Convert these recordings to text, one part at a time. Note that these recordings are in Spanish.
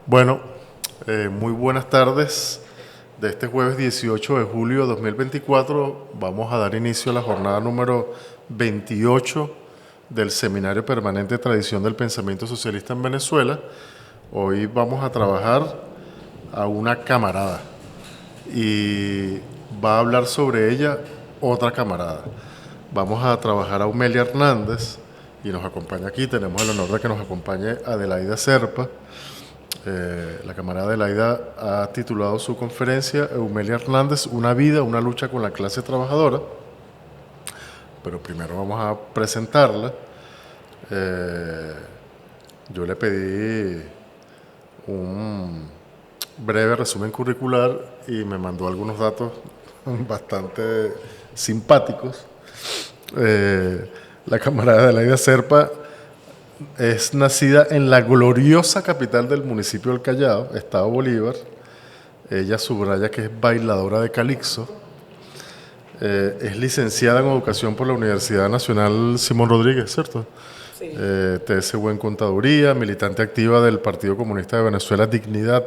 Bueno, muy buenas tardes. De este jueves 18 de julio de 2024 vamos a dar inicio a la jornada número 28 del Seminario Permanente Tradición del Pensamiento Socialista en Venezuela. Hoy vamos a trabajar a una camarada y va a hablar sobre ella otra camarada. Vamos a trabajar a Humelia Hernández y nos acompaña aquí, tenemos el honor de que nos acompañe Adelaida Serpa. La camarada Adelaida ha titulado su conferencia Humelia Hernández, una vida, una lucha con la clase trabajadora. Pero primero vamos a presentarla. Yo le pedí un breve resumen curricular y me mandó algunos datos bastante simpáticos. La camarada Adelaida Serpa es nacida en la gloriosa capital del municipio del Callao, Estado Bolívar. Ella subraya que es bailadora de calixo. Es licenciada en educación por la Universidad Nacional Simón Rodríguez, ¿cierto? Sí. TSU en Contaduría, militante activa del Partido Comunista de Venezuela Dignidad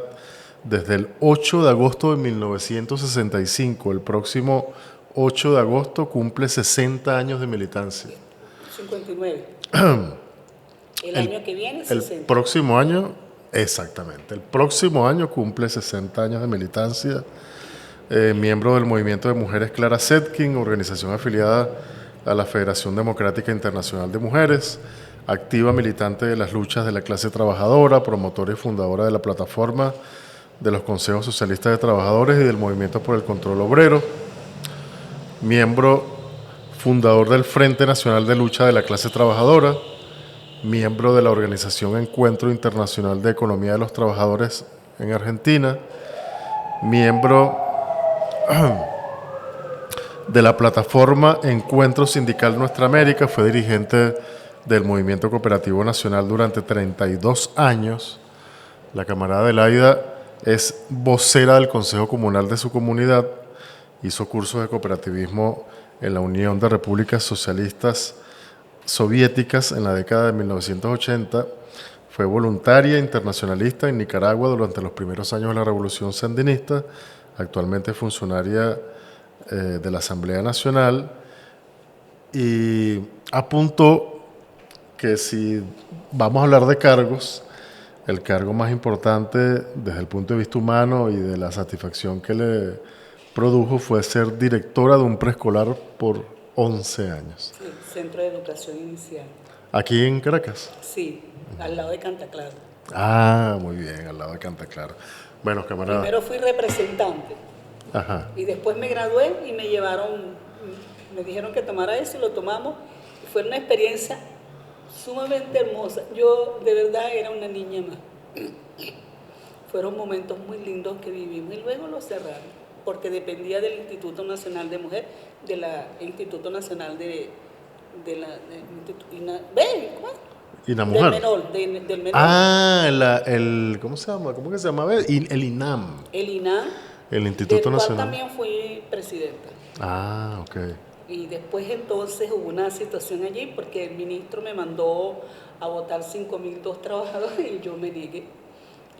desde el 8 de agosto de 1965. El próximo 8 de agosto cumple 60 años de militancia. 59. El año que viene, El 60. próximo año, exactamente, el próximo año cumple 60 años de militancia. Miembro del Movimiento de Mujeres Clara Zetkin, organización afiliada a la Federación Democrática Internacional de Mujeres, activa militante de las luchas de la clase trabajadora, promotora y fundadora de la plataforma de los Consejos Socialistas de Trabajadores y del Movimiento por el Control Obrero, miembro fundador del Frente Nacional de Lucha de la Clase Trabajadora, miembro de la Organización Encuentro Internacional de Economía de los Trabajadores en Argentina, miembro de la plataforma Encuentro Sindical Nuestra América, fue dirigente del Movimiento Cooperativo Nacional durante 32 años. La camarada Adelaida es vocera del Consejo Comunal de su comunidad, hizo cursos de cooperativismo en la Unión de Repúblicas Socialistas Soviéticas en la década de 1980, fue voluntaria internacionalista en Nicaragua durante los primeros años de la Revolución Sandinista, actualmente funcionaria de la Asamblea Nacional, y apuntó que si vamos a hablar de cargos, el cargo más importante desde el punto de vista humano y de la satisfacción que le produjo fue ser directora de un preescolar por 11 años. Sí, Centro de Educación Inicial. ¿Aquí en Caracas? Sí, al lado de Cantaclaro. Ah, muy bien, al lado de Cantaclaro. Bueno, camarada. Primero fui representante Ajá. y después me gradué y me llevaron, me dijeron que tomara eso y lo tomamos. Y fue una experiencia sumamente hermosa. Yo de verdad era una niña más. Fueron momentos muy lindos que vivimos y luego lo cerraron porque dependía del Instituto Nacional de Mujer, del Instituto Nacional ¿cómo es? ¿Inamujer? Del menor, del menor. Ah, ¿cómo se llama? ¿Cómo que se llama? El INAM. El INAM, El Instituto del cual Nacional. también fui presidenta. Ah, ok. Y después entonces hubo una situación allí porque el ministro me mandó a votar 5.002 trabajadores y yo me negué.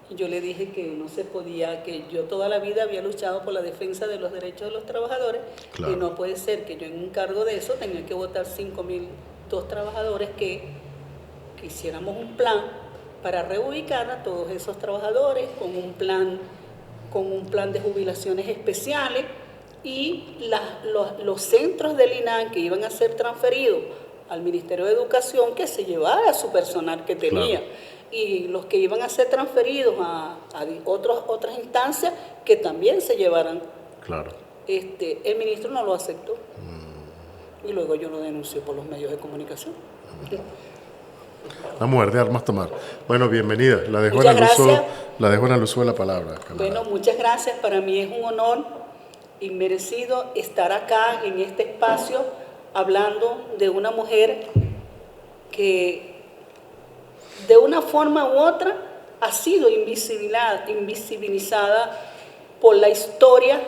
Y yo le dije que no se podía, que yo toda la vida había luchado por la defensa de los derechos de los trabajadores. Claro. Y no puede ser que yo en un cargo de eso tenga que votar 5.002 trabajadores, que hiciéramos un plan para reubicar a todos esos trabajadores con un plan de jubilaciones especiales y los centros del INAM que iban a ser transferidos al Ministerio de Educación, que se llevara a su personal que tenía. Claro. Y los que iban a ser transferidos a otras instancias que también se llevaran. Claro. El ministro no lo aceptó. Y luego yo lo denuncié por los medios de comunicación. La mujer de armas tomar. Bueno, bienvenida. La dejo muchas en el uso de la palabra. Camarada. Bueno, muchas gracias. Para mí es un honor inmerecido estar acá en este espacio hablando de una mujer que de una forma u otra ha sido invisibilizada por la historia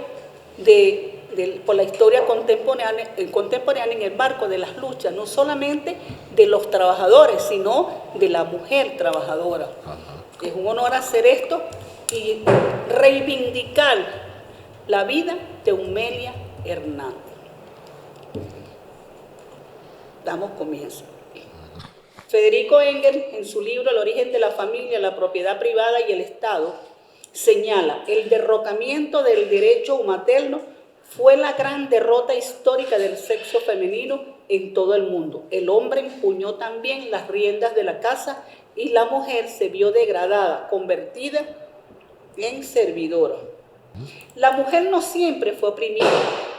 por la historia contemporánea en el marco de las luchas, no solamente de los trabajadores, sino de la mujer trabajadora. Es un honor hacer esto y reivindicar la vida de Humelia Hernández. Damos comienzo. Federico Engels, en su libro El origen de la familia, la propiedad privada y el Estado, señala: el derrocamiento del derecho materno fue la gran derrota histórica del sexo femenino en todo el mundo. El hombre empuñó también las riendas de la casa y la mujer se vio degradada, convertida en servidora. La mujer no siempre fue oprimida,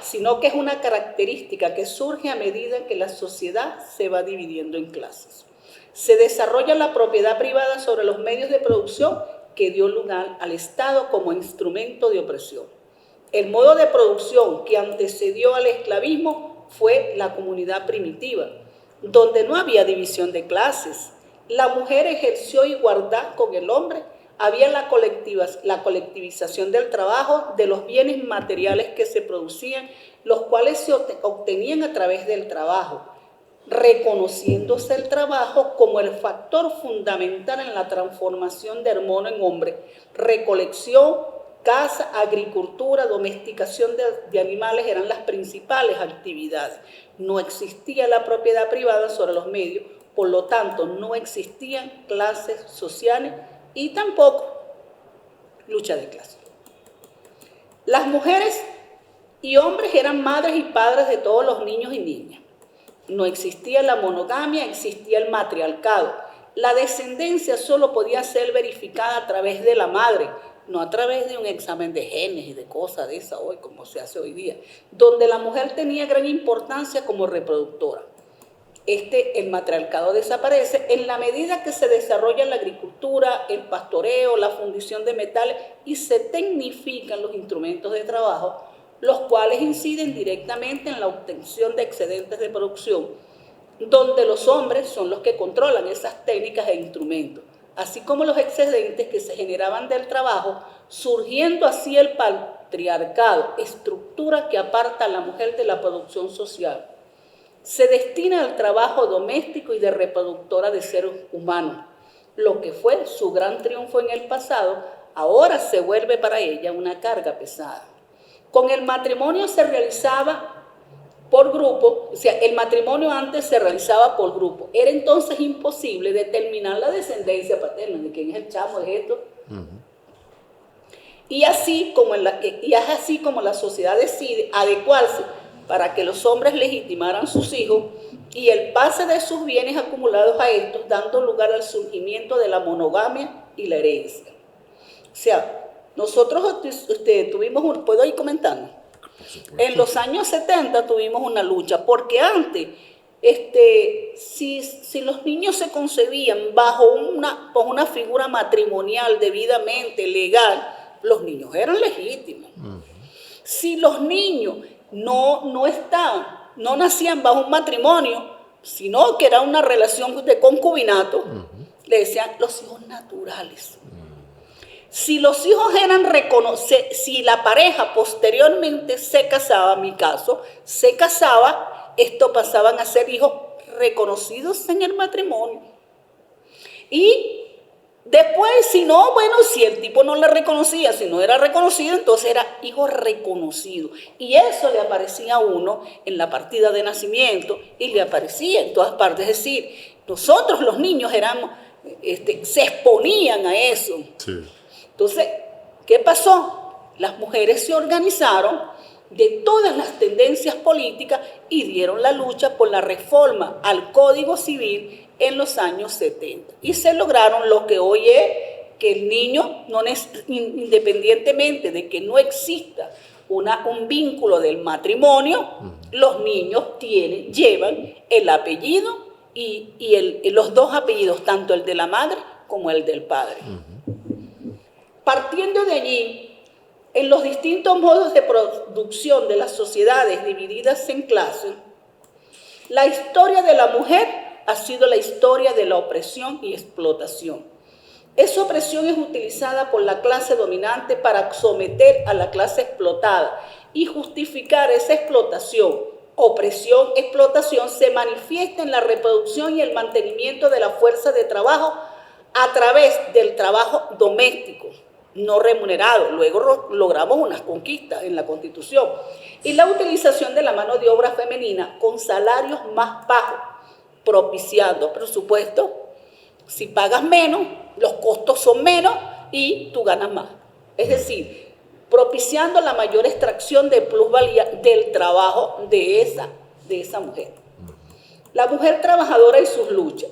sino que es una característica que surge a medida que la sociedad se va dividiendo en clases. Se desarrolla la propiedad privada sobre los medios de producción que dio lugar al Estado como instrumento de opresión. El modo de producción que antecedió al esclavismo fue la comunidad primitiva, donde no había división de clases. La mujer ejerció igualdad con el hombre, había la colectivización del trabajo, de los bienes materiales que se producían, los cuales se obtenían a través del trabajo, reconociéndose el trabajo como el factor fundamental en la transformación del mono en hombre, recolección, caza, agricultura, domesticación de animales eran las principales actividades. No existía la propiedad privada sobre los medios, por lo tanto no existían clases sociales y tampoco lucha de clases. Las mujeres y hombres eran madres y padres de todos los niños y niñas. No existía la monogamia, existía el matriarcado. La descendencia solo podía ser verificada a través de la madre, no a través de un examen de genes y de cosas de esas hoy, como se hace hoy día, donde la mujer tenía gran importancia como reproductora. El matriarcado desaparece en la medida que se desarrolla la agricultura, el pastoreo, la fundición de metales y se tecnifican los instrumentos de trabajo, los cuales inciden directamente en la obtención de excedentes de producción, donde los hombres son los que controlan esas técnicas e instrumentos, así como los excedentes que se generaban del trabajo, surgiendo así el patriarcado, estructura que aparta a la mujer de la producción social. Se destina al trabajo doméstico y de reproductora de seres humanos. Lo que fue su gran triunfo en el pasado, ahora se vuelve para ella una carga pesada. Con el matrimonio se realizaba por grupo, o sea, el matrimonio antes se realizaba por grupo. Era entonces imposible determinar la descendencia paterna, de quién es el chamo, de esto. Y es así como la sociedad decide adecuarse para que los hombres legitimaran sus hijos y el pase de sus bienes acumulados a estos, dando lugar al surgimiento de la monogamia y la herencia. O sea, nosotros tuvimos ¿puedo ir comentando? En los años 70 tuvimos una lucha, porque antes, si los niños se concebían bajo una figura matrimonial debidamente legal, los niños eran legítimos. Si los niños no nacían bajo un matrimonio, sino que era una relación de concubinato, le decían los hijos naturales. Si los hijos eran si la pareja posteriormente se casaba, en mi caso, se casaba, estos pasaban a ser hijos reconocidos en el matrimonio. Y después, si el tipo no le reconocía, si no era reconocido, entonces era hijo reconocido. Y eso le aparecía a uno en la partida de nacimiento y le aparecía en todas partes. Es decir, nosotros los niños se exponían a eso. Sí. Entonces, ¿qué pasó? Las mujeres se organizaron de todas las tendencias políticas y dieron la lucha por la reforma al Código Civil en los años 70. Y se lograron lo que hoy es que el niño, independientemente de que no exista un vínculo del matrimonio, los niños llevan el apellido y los dos apellidos, tanto el de la madre como el del padre. Partiendo de allí, en los distintos modos de producción de las sociedades divididas en clases, la historia de la mujer ha sido la historia de la opresión y explotación. Esa opresión es utilizada por la clase dominante para someter a la clase explotada y justificar esa explotación. Opresión, explotación se manifiesta en la reproducción y el mantenimiento de la fuerza de trabajo a través del trabajo doméstico no remunerado. Luego logramos unas conquistas en la Constitución. Y la utilización de la mano de obra femenina con salarios más bajos, propiciando, por supuesto, si pagas menos, los costos son menos y tú ganas más. Es decir, propiciando la mayor extracción de plusvalía del trabajo de esa mujer. La mujer trabajadora y sus luchas.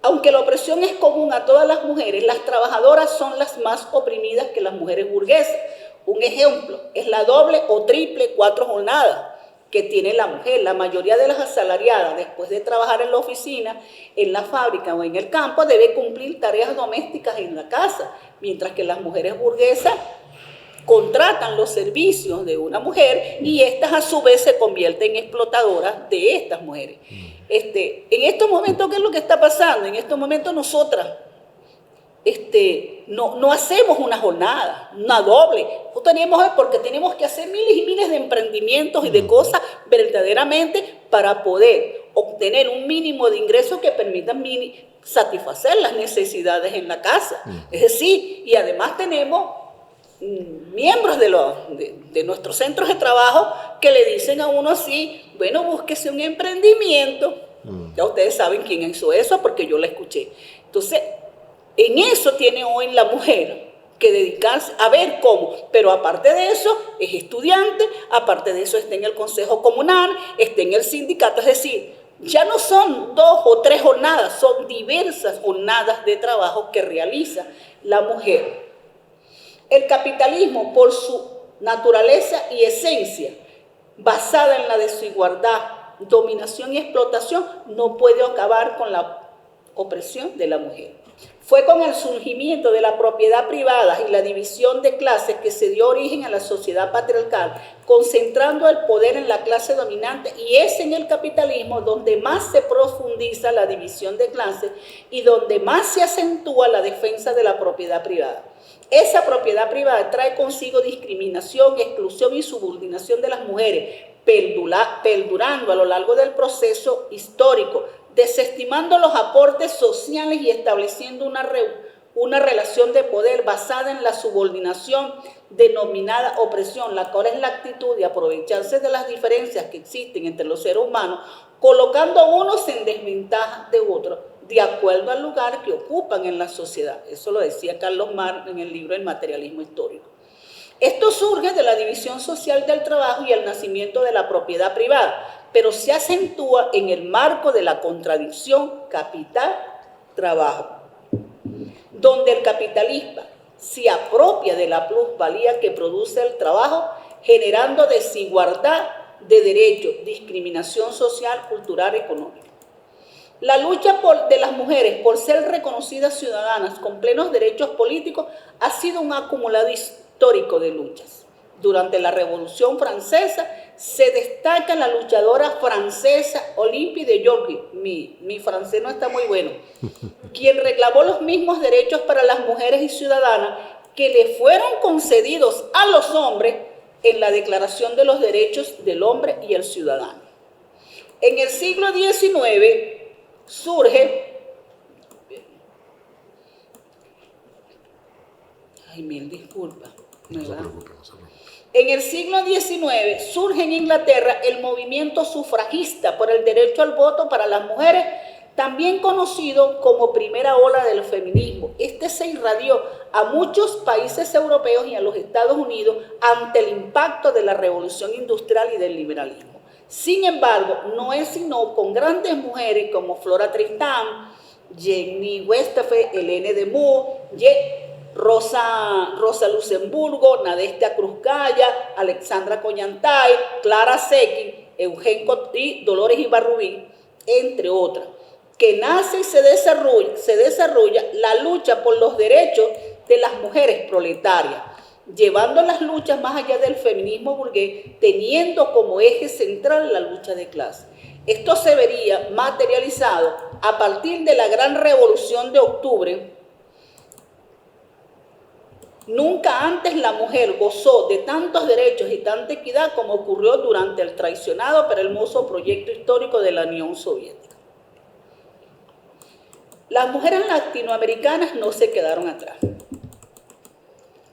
Aunque la opresión es común a todas las mujeres, las trabajadoras son las más oprimidas que las mujeres burguesas. Un ejemplo es la doble o triple 4 jornadas que tiene la mujer. La mayoría de las asalariadas, después de trabajar en la oficina, en la fábrica o en el campo, debe cumplir tareas domésticas en la casa, mientras que las mujeres burguesas contratan los servicios de una mujer y estas a su vez se convierten en explotadoras de estas mujeres. En estos momentos, ¿qué es lo que está pasando? En estos momentos nosotras no hacemos una jornada, una doble. Porque tenemos que hacer miles y miles de emprendimientos y de cosas verdaderamente para poder obtener un mínimo de ingresos que permitan satisfacer las necesidades en la casa. Es decir, y además tenemos miembros de nuestros centros de trabajo que le dicen a uno así, bueno, búsquese un emprendimiento. Ya ustedes saben quién hizo eso porque yo la escuché. Entonces, en eso tiene hoy la mujer que dedicarse a ver cómo, pero aparte de eso es estudiante, aparte de eso está en el consejo comunal, está en el sindicato, es decir, ya no son 2 o 3 jornadas, son diversas jornadas de trabajo que realiza la mujer. El capitalismo, por su naturaleza y esencia, basada en la desigualdad, dominación y explotación, no puede acabar con la opresión de la mujer. Fue con el surgimiento de la propiedad privada y la división de clases que se dio origen a la sociedad patriarcal, concentrando el poder en la clase dominante, y es en el capitalismo donde más se profundiza la división de clases y donde más se acentúa la defensa de la propiedad privada. Esa propiedad privada trae consigo discriminación, exclusión y subordinación de las mujeres, perdurando a lo largo del proceso histórico, desestimando los aportes sociales y estableciendo una relación de poder basada en la subordinación denominada opresión, la cual es la actitud de aprovecharse de las diferencias que existen entre los seres humanos, colocando a unos en desventaja de otros, de acuerdo al lugar que ocupan en la sociedad. Eso lo decía Carlos Marx en el libro El materialismo histórico. Esto surge de la división social del trabajo y el nacimiento de la propiedad privada, pero se acentúa en el marco de la contradicción capital-trabajo, donde el capitalista se apropia de la plusvalía que produce el trabajo, generando desigualdad de derechos, discriminación social, cultural, económica. La lucha de las mujeres por ser reconocidas ciudadanas con plenos derechos políticos ha sido un acumulado histórico de luchas. Durante la Revolución Francesa se destaca la luchadora francesa Olympe de Gouges, mi francés no está muy bueno, quien reclamó los mismos derechos para las mujeres y ciudadanas que le fueron concedidos a los hombres en la Declaración de los Derechos del Hombre y el Ciudadano. En el siglo XIX surge, mil disculpas, no se preocupe. En el siglo XIX surge en Inglaterra el movimiento sufragista por el derecho al voto para las mujeres, también conocido como primera ola del feminismo. Este se irradió a muchos países europeos y a los Estados Unidos ante el impacto de la revolución industrial y del liberalismo. Sin embargo, no es sino con grandes mujeres como Flora Tristán, Jenny Westphal, Helene de Moore, Rosa Luxemburgo, Nadezhda Krúpskaya, Alexandra Kollontai, Clara Zetkin, Eugene Coty, Dolores Ibarrubín, entre otras, que nace y se desarrolla la lucha por los derechos de las mujeres proletarias, llevando las luchas más allá del feminismo burgués, teniendo como eje central la lucha de clase. Esto se vería materializado a partir de la gran revolución de octubre. Nunca antes la mujer gozó de tantos derechos y tanta equidad como ocurrió durante el traicionado pero hermoso proyecto histórico de la Unión Soviética. las mujeres latinoamericanas no se quedaron atrás.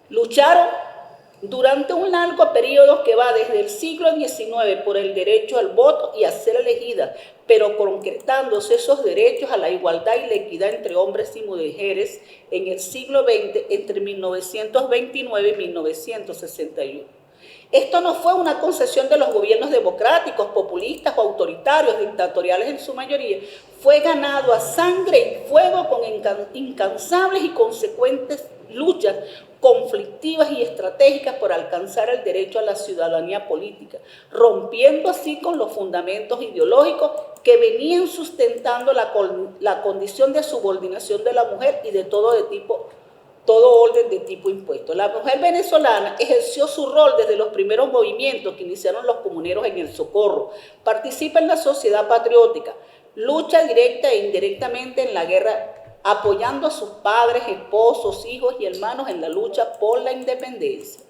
Lucharon durante un largo periodo que va desde el siglo XIX por el derecho al voto y a ser elegidas, pero concretándose esos derechos a la igualdad y la equidad entre hombres y mujeres en el siglo XX entre 1929 y 1961. Esto no fue una concesión de los gobiernos democráticos, populistas o autoritarios, dictatoriales en su mayoría. Fue ganado a sangre y fuego con incansables y consecuentes luchas conflictivas y estratégicas por alcanzar el derecho a la ciudadanía política, rompiendo así con los fundamentos ideológicos que venían sustentando la condición de subordinación de la mujer y de todo orden de tipo impuesto. La mujer venezolana ejerció su rol desde los primeros movimientos que iniciaron los comuneros en el Socorro, participa en la sociedad patriótica, lucha directa e indirectamente en la guerra, apoyando a sus padres, esposos, hijos y hermanos en la lucha por la independencia.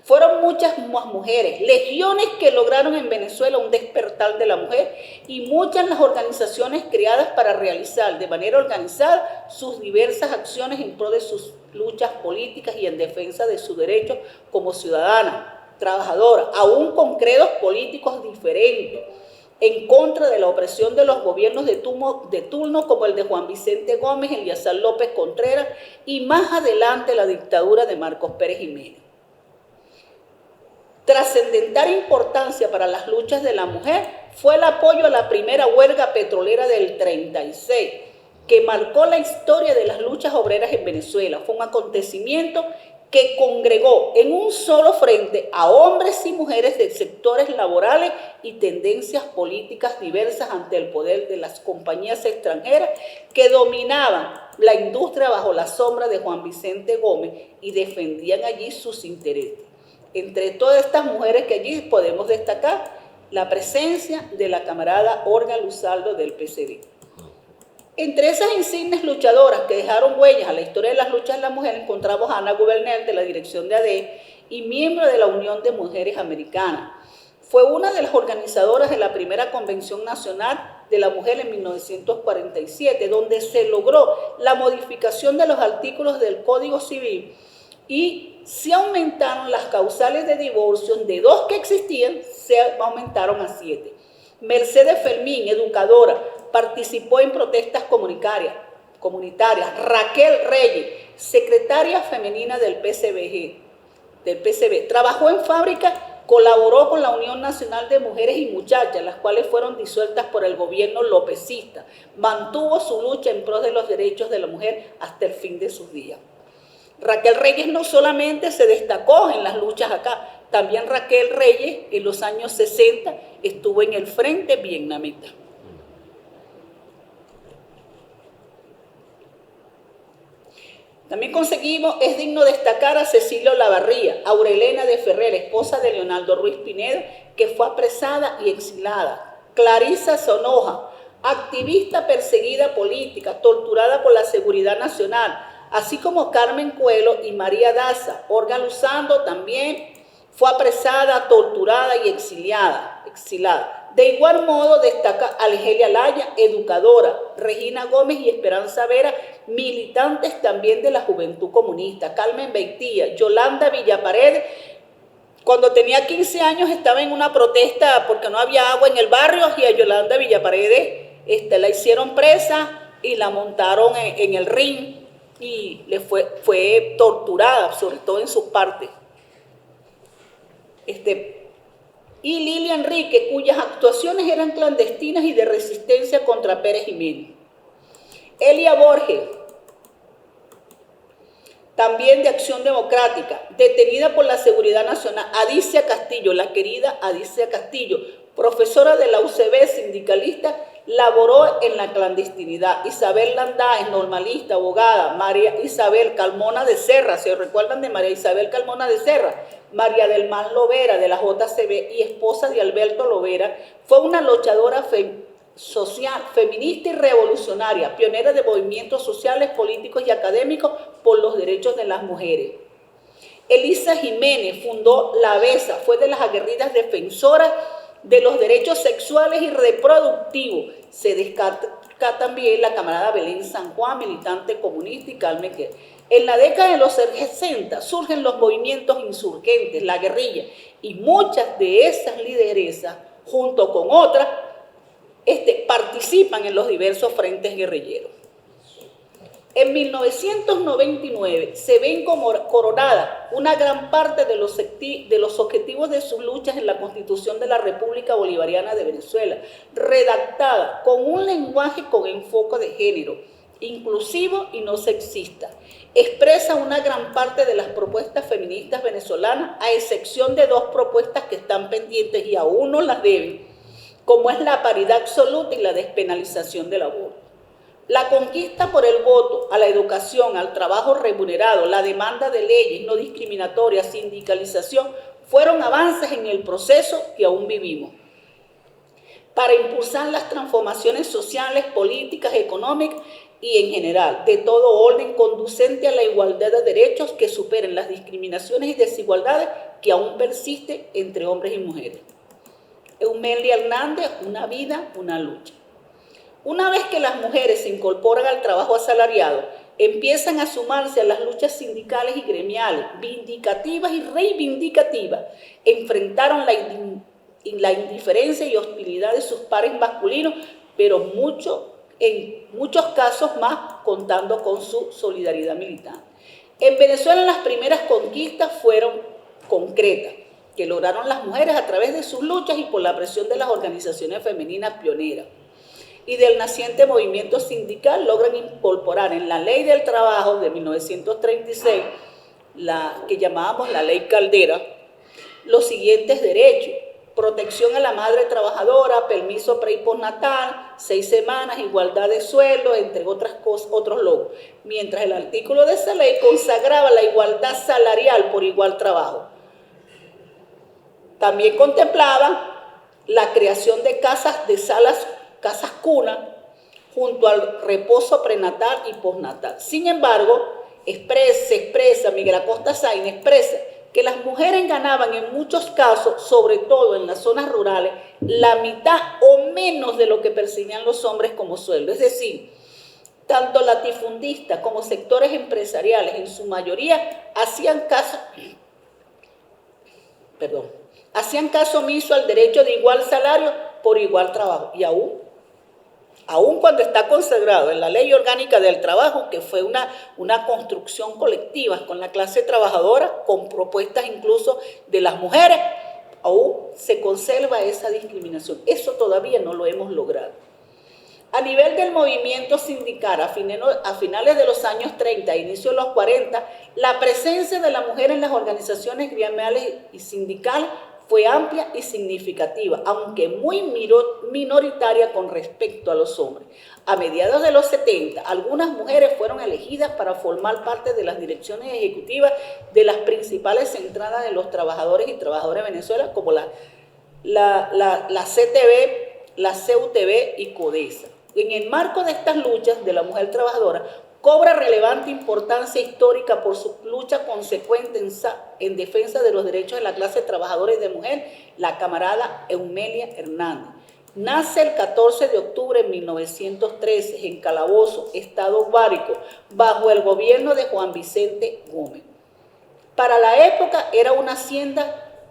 Fueron muchas más mujeres, legiones que lograron en Venezuela un despertar de la mujer y muchas las organizaciones creadas para realizar de manera organizada sus diversas acciones en pro de sus luchas políticas y en defensa de sus derechos como ciudadana, trabajadora, aún con credos políticos diferentes, en contra de la opresión de los gobiernos de turno como el de Juan Vicente Gómez, Elíasar López Contreras y más adelante la dictadura de Marcos Pérez Jiménez. Trascendental importancia para las luchas de la mujer fue el apoyo a la primera huelga petrolera del 36, que marcó la historia de las luchas obreras en Venezuela. Fue un acontecimiento que congregó en un solo frente a hombres y mujeres de sectores laborales y tendencias políticas diversas ante el poder de las compañías extranjeras que dominaban la industria bajo la sombra de Juan Vicente Gómez y defendían allí sus intereses. Entre todas estas mujeres que allí podemos destacar la presencia de la camarada Olga Luzardo del PCD. Entre esas insignes luchadoras que dejaron huellas a la historia de las luchas de la mujer encontramos a Ana Gubernel de la dirección de ADE y miembro de la Unión de Mujeres Americanas. Fue una de las organizadoras de la primera Convención Nacional de la Mujer en 1947, donde se logró la modificación de los artículos del Código Civil y se aumentaron las causales de divorcio de 2 que existían, se aumentaron a 7. Mercedes Fermín, educadora, participó en protestas comunitarias. Raquel Reyes, secretaria femenina del PCB, trabajó en fábrica, colaboró con la Unión Nacional de Mujeres y Muchachas, las cuales fueron disueltas por el gobierno lopecista. Mantuvo su lucha en pro de los derechos de la mujer hasta el fin de sus días. Raquel Reyes no solamente se destacó en las luchas acá, también Raquel Reyes en los años 60 estuvo en el frente vietnamita. También es digno destacar a Cecilio Lavarría, Aurelena de Ferrer, esposa de Leonardo Ruiz Pinedo, que fue apresada y exilada. Clarisa Sonoja, activista perseguida política, torturada por la Seguridad Nacional, así como Carmen Coelho y María Daza. Olga Luzardo también fue apresada, torturada y exilada. De igual modo destaca Argelia Laya, educadora, Regina Gómez y Esperanza Vera, militantes también de la Juventud Comunista, Carmen Beitía, Yolanda Villaparedes. Cuando tenía 15 años estaba en una protesta porque no había agua en el barrio y a Yolanda Villaparedes la hicieron presa y la montaron en el ring y fue torturada, sobre todo en sus partes. Y Lilia Enrique, cuyas actuaciones eran clandestinas y de resistencia contra Pérez Jiménez. Elia Borges, también de Acción Democrática, detenida por la Seguridad Nacional. Adicia Castillo, la querida Adicia Castillo, profesora de la UCB, sindicalista, laboró en la clandestinidad. Isabel Landáez, normalista, abogada. María Isabel Calmona de Serra, ¿se recuerdan de María Isabel Calmona de Serra? María del Mar Lovera, de la JCB y esposa de Alberto Lovera, fue una luchadora social, feminista y revolucionaria, pionera de movimientos sociales, políticos y académicos por los derechos de las mujeres. Elisa Jiménez fundó La Besa, fue de las aguerridas defensoras de los derechos sexuales y reproductivos. Se acá también la camarada Belén San Juan, militante comunista, y Carmen que en la década de los 60 surgen los movimientos insurgentes, la guerrilla, y muchas de esas lideresas, junto con otras, participan en los diversos frentes guerrilleros. En 1999 se ven como coronada una gran parte de los objetivos de sus luchas en la Constitución de la República Bolivariana de Venezuela, redactada con un lenguaje con enfoque de género, inclusivo y no sexista. Expresa una gran parte de las propuestas feministas venezolanas, a excepción de 2 propuestas que están pendientes y aún no las deben, como es la paridad absoluta y la despenalización del aborto. La conquista por el voto, a la educación, al trabajo remunerado, la demanda de leyes no discriminatorias, sindicalización, fueron avances en el proceso que aún vivimos. Para impulsar las transformaciones sociales, políticas, económicas y en general, de todo orden conducente a la igualdad de derechos que superen las discriminaciones y desigualdades que aún persisten entre hombres y mujeres. Eumelia Hernández, una vida, una lucha. Una vez que las mujeres se incorporan al trabajo asalariado, empiezan a sumarse a las luchas sindicales y gremiales, vindicativas y reivindicativas, enfrentaron la indiferencia y hostilidad de sus pares masculinos, pero en muchos casos más contando con su solidaridad militar. En Venezuela las primeras conquistas fueron concretas, que lograron las mujeres a través de sus luchas y por la presión de las organizaciones femeninas pioneras. Y del naciente movimiento sindical logran incorporar en la Ley del Trabajo de 1936, la que llamábamos la Ley Caldera, los siguientes derechos: protección a la madre trabajadora, permiso pre y postnatal, 6 semanas, igualdad de sueldo, entre otros logros. Mientras el artículo de esa ley consagraba la igualdad salarial por igual trabajo. También contemplaba la creación de casas cuna, junto al reposo prenatal y postnatal. Sin embargo, Miguel Acosta Sáenz expresa que las mujeres ganaban en muchos casos, sobre todo en las zonas rurales, la mitad o menos de lo que percibían los hombres como sueldo. Es decir, tanto latifundistas como sectores empresariales, en su mayoría, hacían caso omiso al derecho de igual salario por igual trabajo. Y aún cuando está consagrado en la Ley Orgánica del Trabajo, que fue una construcción colectiva con la clase trabajadora, con propuestas incluso de las mujeres, aún se conserva esa discriminación. Eso todavía no lo hemos logrado. A nivel del movimiento sindical, a finales de los años 30 e inicio de los 40, la presencia de la mujer en las organizaciones gremiales y sindicales fue amplia y significativa, aunque muy minoritaria con respecto a los hombres. A mediados de los 70, algunas mujeres fueron elegidas para formar parte de las direcciones ejecutivas de las principales centrales de los trabajadores y trabajadoras de Venezuela, como la CTV, la CUTV y CODESA. En el marco de estas luchas de la mujer trabajadora, cobra relevante importancia histórica por su lucha consecuente en defensa de los derechos de la clase trabajadora y de mujer, la camarada Eumelia Hernández. Nace el 14 de octubre de 1913 en Calabozo, Estado Guárico, bajo el gobierno de Juan Vicente Gómez. Para la época era una hacienda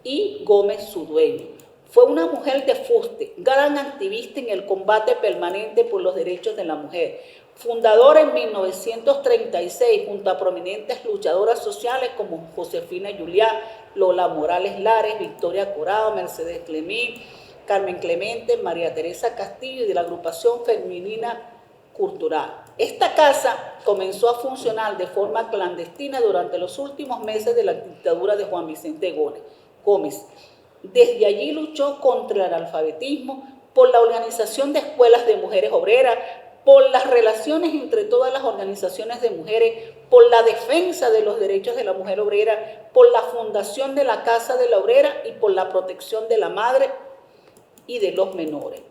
y Gómez su dueño. Fue una mujer de fuste, gran activista en el combate permanente por los derechos de la mujer. Fundadora en 1936 junto a prominentes luchadoras sociales como Josefina Juliá, Lola Morales Lares, Victoria Corado, Mercedes Clemí, Carmen Clemente, María Teresa Castillo y de la agrupación femenina cultural. Esta casa comenzó a funcionar de forma clandestina durante los últimos meses de la dictadura de Juan Vicente Gómez. Desde allí luchó contra el analfabetismo, por la organización de escuelas de mujeres obreras, por las relaciones entre todas las organizaciones de mujeres, por la defensa de los derechos de la mujer obrera, por la fundación de la Casa de la Obrera y por la protección de la madre y de los menores.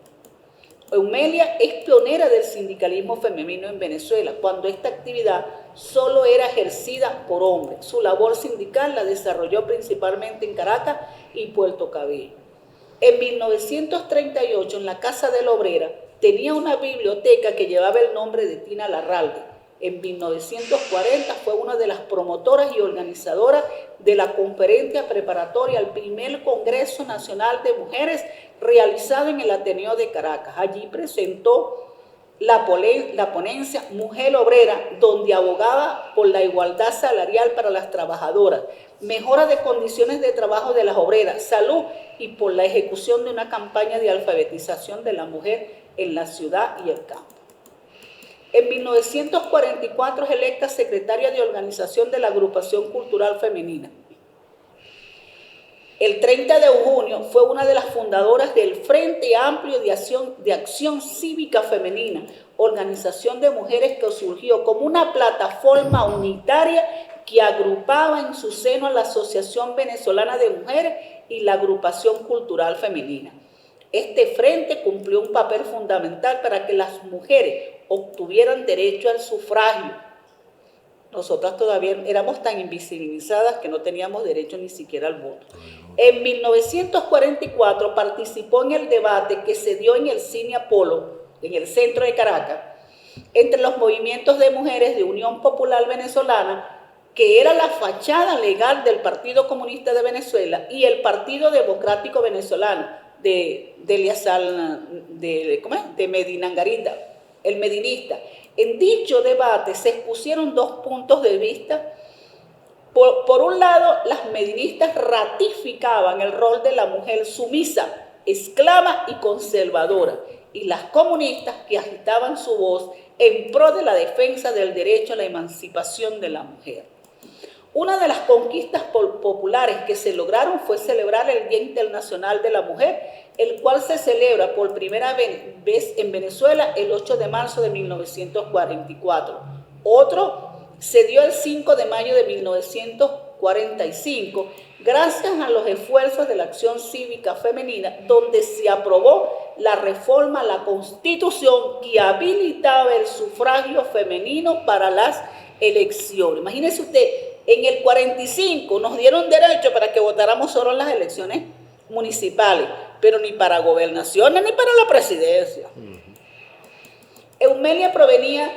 Eumelia es pionera del sindicalismo femenino en Venezuela, cuando esta actividad solo era ejercida por hombres. Su labor sindical la desarrolló principalmente en Caracas y Puerto Cabello. En 1938, en la Casa de la Obrera, tenía una biblioteca que llevaba el nombre de Tina Larralde. En 1940 fue una de las promotoras y organizadoras de la conferencia preparatoria al primer Congreso Nacional de Mujeres realizado en el Ateneo de Caracas. Allí presentó la ponencia Mujer Obrera, donde abogaba por la igualdad salarial para las trabajadoras, mejora de condiciones de trabajo de las obreras, salud y por la ejecución de una campaña de alfabetización de la mujer en la ciudad y el campo. En 1944 es electa secretaria de organización de la Agrupación Cultural Femenina. El 30 de junio fue una de las fundadoras del Frente Amplio de Acción Cívica Femenina, organización de mujeres que surgió como una plataforma unitaria que agrupaba en su seno a la Asociación Venezolana de Mujeres y la Agrupación Cultural Femenina. Este frente cumplió un papel fundamental para que las mujeres obtuvieran derecho al sufragio. Nosotras todavía éramos tan invisibilizadas que no teníamos derecho ni siquiera al voto. En 1944 participó en el debate que se dio en el Cine Apolo, en el centro de Caracas, entre los movimientos de mujeres de Unión Popular Venezolana, que era la fachada legal del Partido Comunista de Venezuela, y el Partido Democrático Venezolano, de Medinangarita, el medinista. En dicho debate se expusieron dos puntos de vista. Por un lado, las medinistas ratificaban el rol de la mujer sumisa, esclava y conservadora, y las comunistas que agitaban su voz en pro de la defensa del derecho a la emancipación de la mujer. Una de las conquistas populares que se lograron fue celebrar el Día Internacional de la Mujer, el cual se celebra por primera vez en Venezuela el 8 de marzo de 1944. Otro se dio el 5 de mayo de 1945, gracias a los esfuerzos de la acción cívica femenina, donde se aprobó la reforma a la Constitución que habilitaba el sufragio femenino para las elecciones. Imagínese usted, en el 45 nos dieron derecho para que votáramos solo en las elecciones municipales, pero ni para gobernaciones ni para la presidencia. Eumelia provenía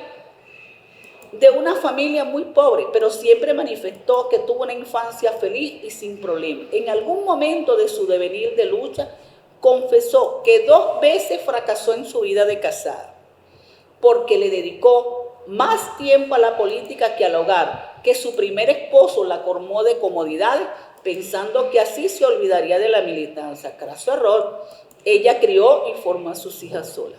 de una familia muy pobre, pero siempre manifestó que tuvo una infancia feliz y sin problemas. En algún momento de su devenir de lucha, confesó que 2 veces fracasó en su vida de casada, porque le dedicó más tiempo a la política que al hogar, que su primer esposo la colmó de comodidades, pensando que así se olvidaría de la militancia. Craso error. Ella crió y formó a sus hijas sola.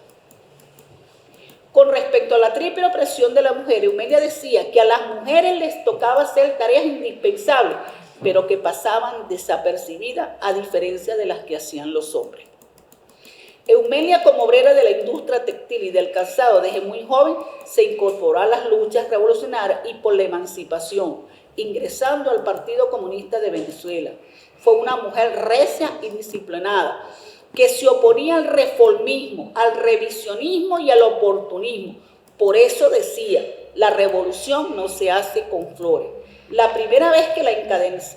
Con respecto a la triple opresión de la mujer, Eumelia decía que a las mujeres les tocaba hacer tareas indispensables, pero que pasaban desapercibidas a diferencia de las que hacían los hombres. Eumelia, como obrera de la industria textil y del calzado desde muy joven, se incorporó a las luchas revolucionarias y por la emancipación, ingresando al Partido Comunista de Venezuela. Fue una mujer recia y disciplinada, que se oponía al reformismo, al revisionismo y al oportunismo. Por eso decía, la revolución no se hace con flores. La primera vez que la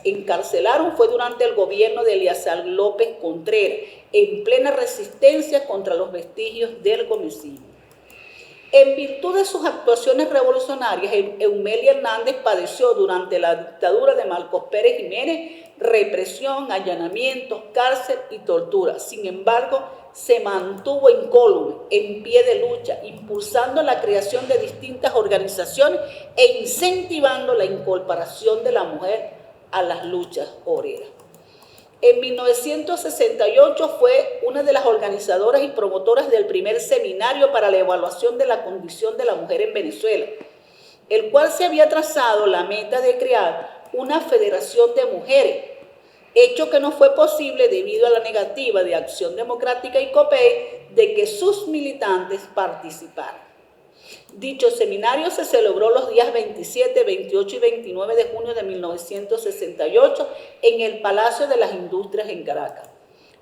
encarcelaron fue durante el gobierno de Eleazar López Contreras, en plena resistencia contra los vestigios del gomecismo. En virtud de sus actuaciones revolucionarias, Eumelia Hernández padeció durante la dictadura de Marcos Pérez Jiménez represión, allanamientos, cárcel y tortura. Sin embargo, se mantuvo incólume, en pie de lucha, impulsando la creación de distintas organizaciones e incentivando la incorporación de la mujer a las luchas obreras. En 1968 fue una de las organizadoras y promotoras del primer seminario para la evaluación de la condición de la mujer en Venezuela, el cual se había trazado la meta de crear una federación de mujeres, hecho que no fue posible debido a la negativa de Acción Democrática y COPEI de que sus militantes participaran. Dicho seminario se celebró los días 27, 28 y 29 de junio de 1968 en el Palacio de las Industrias en Caracas.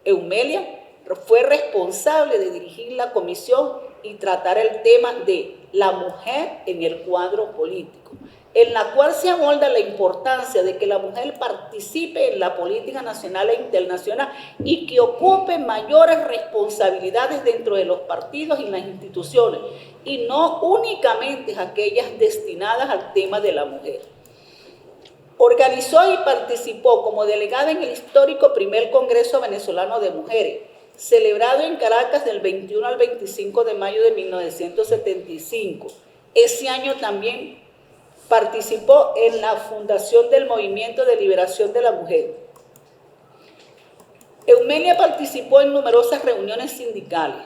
Eumelia fue responsable de dirigir la comisión y tratar el tema de la mujer en el cuadro político. en la cual se aborda la importancia de que la mujer participe en la política nacional e internacional y que ocupe mayores responsabilidades dentro de los partidos y las instituciones, y no únicamente aquellas destinadas al tema de la mujer. Organizó y participó como delegada en el histórico primer Congreso Venezolano de Mujeres, celebrado en Caracas del 21 al 25 de mayo de 1975. Ese año también participó en la fundación del Movimiento de Liberación de la Mujer. Eumelia participó en numerosas reuniones sindicales,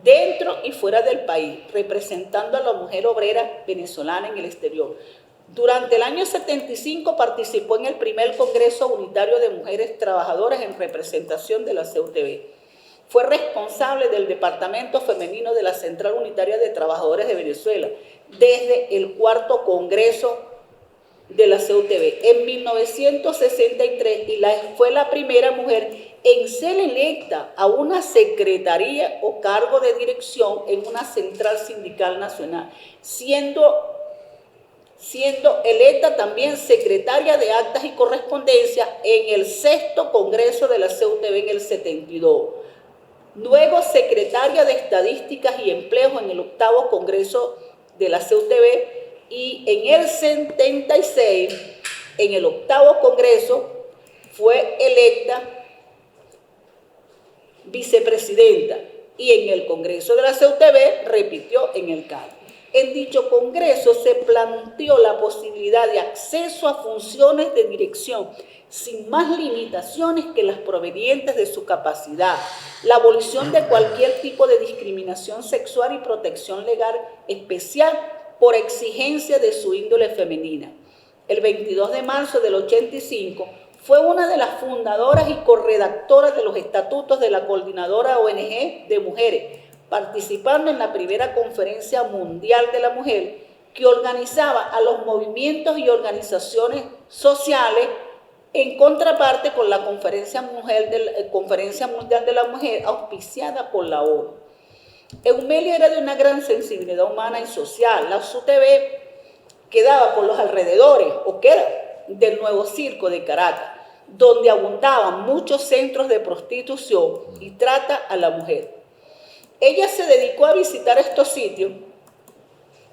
dentro y fuera del país, representando a la mujer obrera venezolana en el exterior. Durante el año 75 participó en el primer Congreso Unitario de Mujeres Trabajadoras en representación de la CUTV. Fue responsable del Departamento Femenino de la Central Unitaria de Trabajadores de Venezuela desde el cuarto Congreso de la CUTV en 1963 y fue la primera mujer en ser electa a una secretaría o cargo de dirección en una central sindical nacional, siendo electa también secretaria de Actas y Correspondencia en el sexto Congreso de la CUTV en el 72. Luego secretaria de Estadísticas y Empleo en el octavo Congreso de la CUTV, y en el 76, en el octavo Congreso, fue electa vicepresidenta, y en el Congreso de la CUTV repitió en el cargo. En dicho Congreso se planteó la posibilidad de acceso a funciones de dirección sin más limitaciones que las provenientes de su capacidad, la abolición de cualquier tipo de discriminación sexual y protección legal especial por exigencia de su índole femenina. El 22 de marzo del 85 fue una de las fundadoras y corredactoras de los estatutos de la Coordinadora ONG de Mujeres, participando en la primera Conferencia Mundial de la Mujer, que organizaba a los movimientos y organizaciones sociales, en contraparte con la Conferencia Mundial de la Mujer, auspiciada por la ONU. Eumelia era de una gran sensibilidad humana y social. La CUTV quedaba por los alrededores, o queda, del Nuevo Circo de Caracas, donde abundaban muchos centros de prostitución y trata a la mujer. Ella se dedicó a visitar estos sitios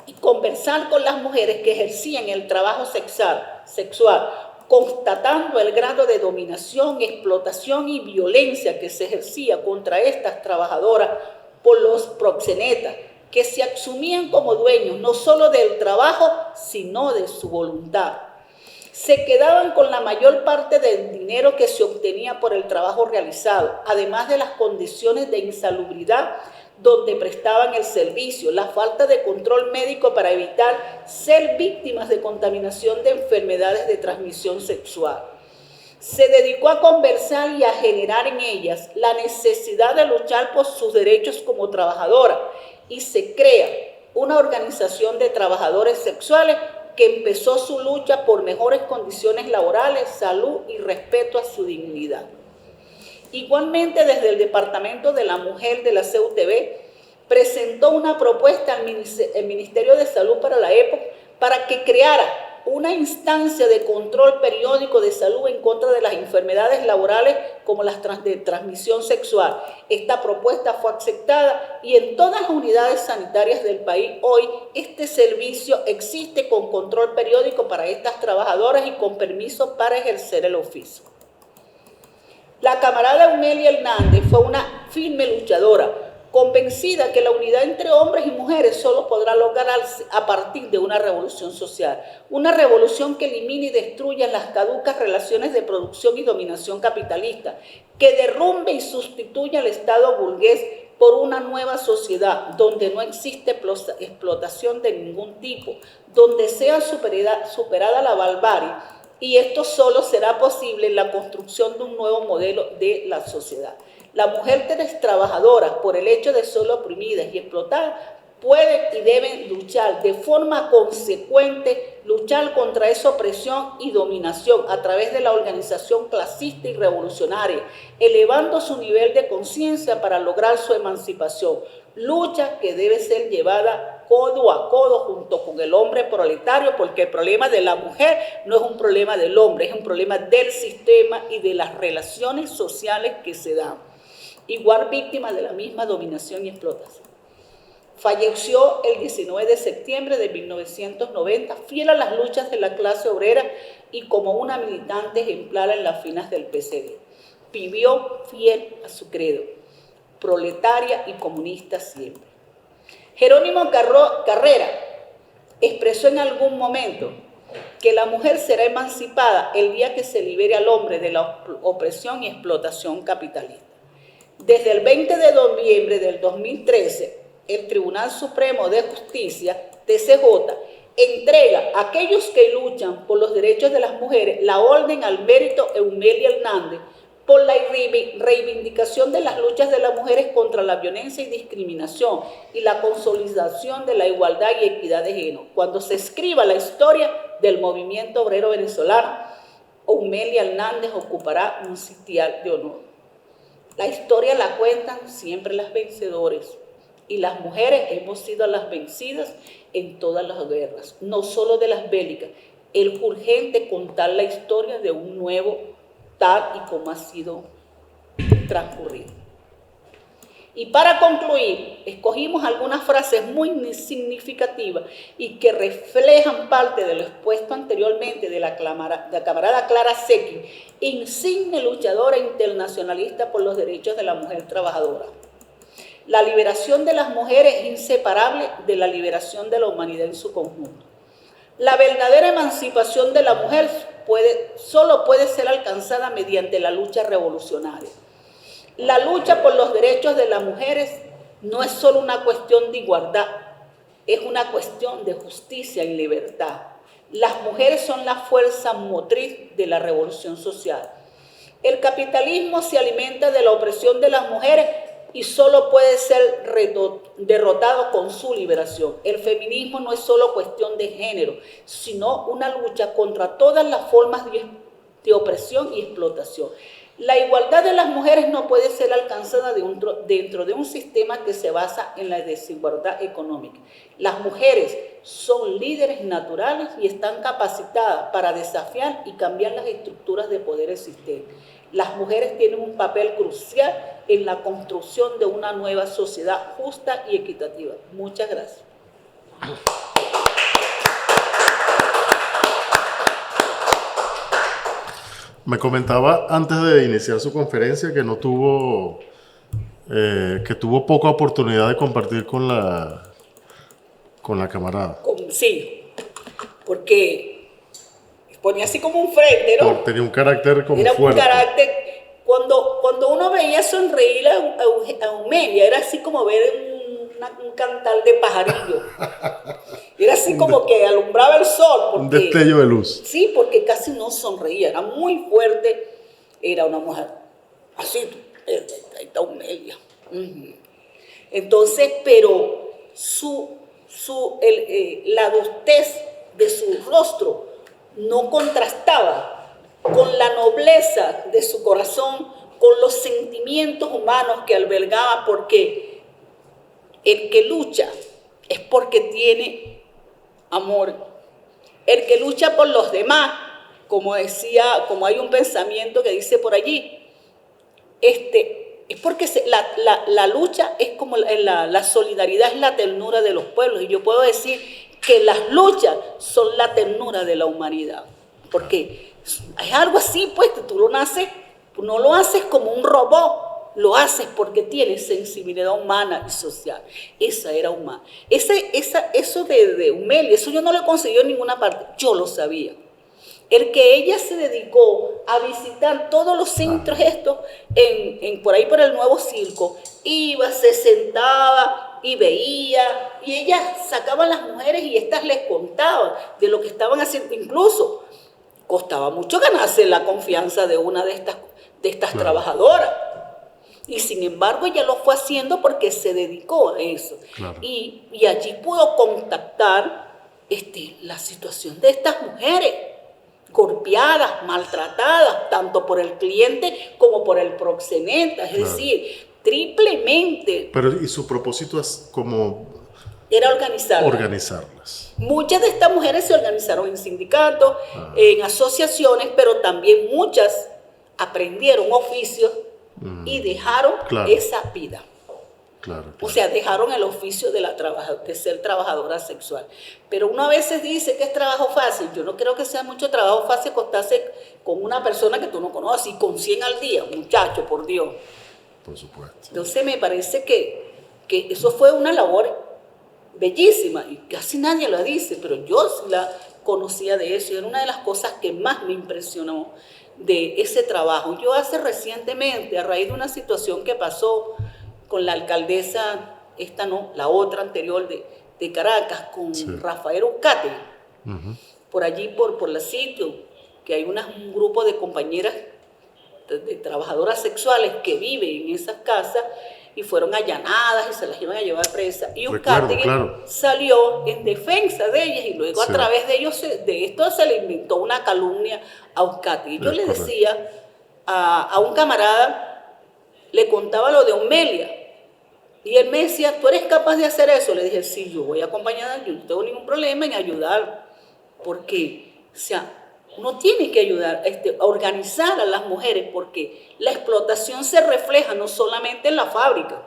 y conversar con las mujeres que ejercían el trabajo sexual, constatando el grado de dominación, explotación y violencia que se ejercía contra estas trabajadoras por los proxenetas, que se asumían como dueños no solo del trabajo, sino de su voluntad. Se quedaban con la mayor parte del dinero que se obtenía por el trabajo realizado, además de las condiciones de insalubridad donde prestaban el servicio, la falta de control médico para evitar ser víctimas de contaminación de enfermedades de transmisión sexual. Se dedicó a conversar y a generar en ellas la necesidad de luchar por sus derechos como trabajadora, y se crea una organización de trabajadores sexuales que empezó su lucha por mejores condiciones laborales, salud y respeto a su dignidad. Igualmente, desde el Departamento de la Mujer de la CUTV, presentó una propuesta al Ministerio de Salud para la época para que creara una instancia de control periódico de salud en contra de las enfermedades laborales como las de transmisión sexual. Esta propuesta fue aceptada y en todas las unidades sanitarias del país hoy este servicio existe con control periódico para estas trabajadoras y con permiso para ejercer el oficio. La camarada Eumelia Hernández fue una firme luchadora, convencida que la unidad entre hombres y mujeres solo podrá lograrse a partir de una revolución social, una revolución que elimine y destruya las caducas relaciones de producción y dominación capitalista, que derrumbe y sustituya al Estado burgués por una nueva sociedad donde no existe explotación de ningún tipo, donde sea superada la barbarie, y esto solo será posible en la construcción de un nuevo modelo de la sociedad. La mujer trabajadora, por el hecho de ser oprimidas y explotadas, pueden y deben luchar de forma consecuente, luchar contra esa opresión y dominación a través de la organización clasista y revolucionaria, elevando su nivel de conciencia para lograr su emancipación, lucha que debe ser llevada codo a codo junto con el hombre proletario, porque el problema de la mujer no es un problema del hombre, es un problema del sistema y de las relaciones sociales que se dan. Igual víctima de la misma dominación y explotación. Falleció el 19 de septiembre de 1990, fiel a las luchas de la clase obrera y como una militante ejemplar en las filas del PCD. Vivió fiel a su credo, proletaria y comunista siempre. Jerónimo Carrera expresó en algún momento que la mujer será emancipada el día que se libere al hombre de la opresión y explotación capitalista. Desde el 20 de noviembre del 2013, el Tribunal Supremo de Justicia, TCJ, entrega a aquellos que luchan por los derechos de las mujeres la orden al mérito Eumelia Hernández por la reivindicación de las luchas de las mujeres contra la violencia y discriminación y la consolidación de la igualdad y equidad de género. Cuando se escriba la historia del movimiento obrero venezolano, Eumelia Hernández ocupará un sitial de honor. La historia la cuentan siempre las vencedores y las mujeres hemos sido las vencidas en todas las guerras, no solo de las bélicas. Es urgente contar la historia de un nuevo tal y como ha sido transcurrido. Y para concluir, escogimos algunas frases muy significativas y que reflejan parte de lo expuesto anteriormente de la camarada Clara Secchi, insigne luchadora internacionalista por los derechos de la mujer trabajadora. La liberación de las mujeres es inseparable de la liberación de la humanidad en su conjunto. La verdadera emancipación de la mujer solo puede ser alcanzada mediante la lucha revolucionaria. La lucha por los derechos de las mujeres no es solo una cuestión de igualdad, es una cuestión de justicia y libertad. Las mujeres son la fuerza motriz de la revolución social. El capitalismo se alimenta de la opresión de las mujeres y solo puede ser derrotado con su liberación. El feminismo no es solo cuestión de género, sino una lucha contra todas las formas de opresión y explotación. La igualdad de las mujeres no puede ser alcanzada dentro de un sistema que se basa en la desigualdad económica. Las mujeres son líderes naturales y están capacitadas para desafiar y cambiar las estructuras de poder existentes. Las mujeres tienen un papel crucial en la construcción de una nueva sociedad justa y equitativa. Muchas gracias. Me comentaba antes de iniciar su conferencia que no tuvo, que tuvo poca oportunidad de compartir con la camarada. Sí, porque ponía así como un frente, ¿no? Tenía un carácter como era fuerte. Un carácter, cuando uno veía sonreír a Eumelia, era así como ver un cantal de pajarillo. Era así como que alumbraba el sol. Porque, un destello de luz. Sí, porque casi no sonreía, era muy fuerte. Era una mujer así, ahí está Eumelia. Entonces, pero la adultez de su rostro no contrastaba con la nobleza de su corazón, con los sentimientos humanos que albergaba, porque el que lucha es porque tiene amor. El que lucha por los demás, como hay un pensamiento que dice por allí, es porque la lucha es como la solidaridad, es la ternura de los pueblos. Y yo puedo decir que las luchas son la ternura de la humanidad. Porque es algo así, pues, que tú no lo haces como un robot, lo haces porque tienes sensibilidad humana y social. Esa era humana. Eso de Eumelia, eso yo no lo conseguí en ninguna parte, yo lo sabía. El que ella se dedicó a visitar todos los centros estos, por ahí por el Nuevo Circo, iba, se sentaba y veía, y ella sacaba a las mujeres y estas les contaban de lo que estaban haciendo. Incluso costaba mucho ganarse la confianza de una de estas trabajadoras. Y sin embargo ella lo fue haciendo porque se dedicó a eso. Claro. Y allí pudo contactar la situación de estas mujeres golpeadas, maltratadas, tanto por el cliente como por el proxeneta, es decir, triplemente. Pero y su propósito es como Era organizarlas. Organizarlas. Muchas de estas mujeres se organizaron en sindicatos, en asociaciones, pero también muchas aprendieron oficios y dejaron esa vida. Claro. O sea, dejaron el oficio de ser trabajadora sexual. Pero uno a veces dice que es trabajo fácil. Yo no creo que sea mucho trabajo fácil acostarse con una persona que tú no conoces y con 100 al día, muchacho, por Dios. Por supuesto. Entonces me parece que eso fue una labor bellísima y casi nadie la dice, pero yo sí la conocía de eso y era una de las cosas que más me impresionó de ese trabajo. Yo recientemente, a raíz de una situación que pasó con la alcaldesa, esta no, la otra anterior de Caracas, con Rafael Uzcategui, por allí, por la sitio, que hay un grupo de compañeras de trabajadoras sexuales que viven en esas casas y fueron allanadas y se las iban a llevar presas. Y Uzcategui salió en defensa de ellas y luego a través de ellos, de esto se le inventó una calumnia a Uzcategui. Yo le decía a un camarada, le contaba lo de Omelia y él me decía, ¿tú eres capaz de hacer eso? Le dije, sí, yo voy acompañada, yo no tengo ningún problema en ayudar, porque, o sea, uno tiene que ayudar a organizar a las mujeres porque la explotación se refleja no solamente en la fábrica,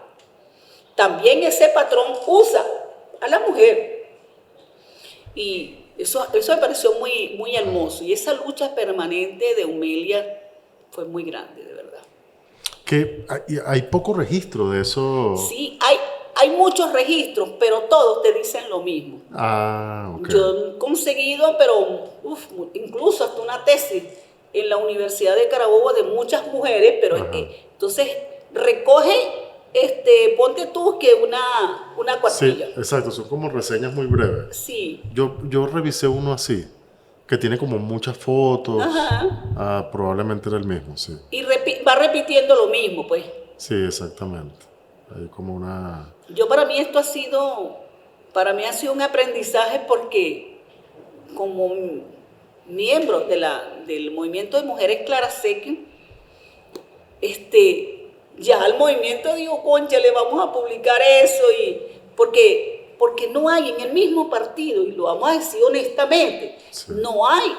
también ese patrón usa a la mujer. Y eso me pareció muy, muy hermoso. Y esa lucha permanente de Omelia fue muy grande, de verdad. Que hay poco registro de eso. Sí, hay muchos registros, pero todos te dicen lo mismo. Okay. Yo he conseguido, pero incluso hasta una tesis en la Universidad de Carabobo de muchas mujeres, pero entonces recoge, ponte tú que una cuartilla. Sí, exacto, son como reseñas muy breves. Sí. Yo revisé uno así, que tiene como muchas fotos. Probablemente era el mismo, sí. Y va repitiendo lo mismo, pues. Sí, exactamente. Hay como una... Para mí ha sido un aprendizaje porque como miembro del movimiento de mujeres Clarasequi, ya el movimiento dijo, concha, le vamos a publicar eso, porque no hay en el mismo partido, y lo vamos a decir honestamente, no hay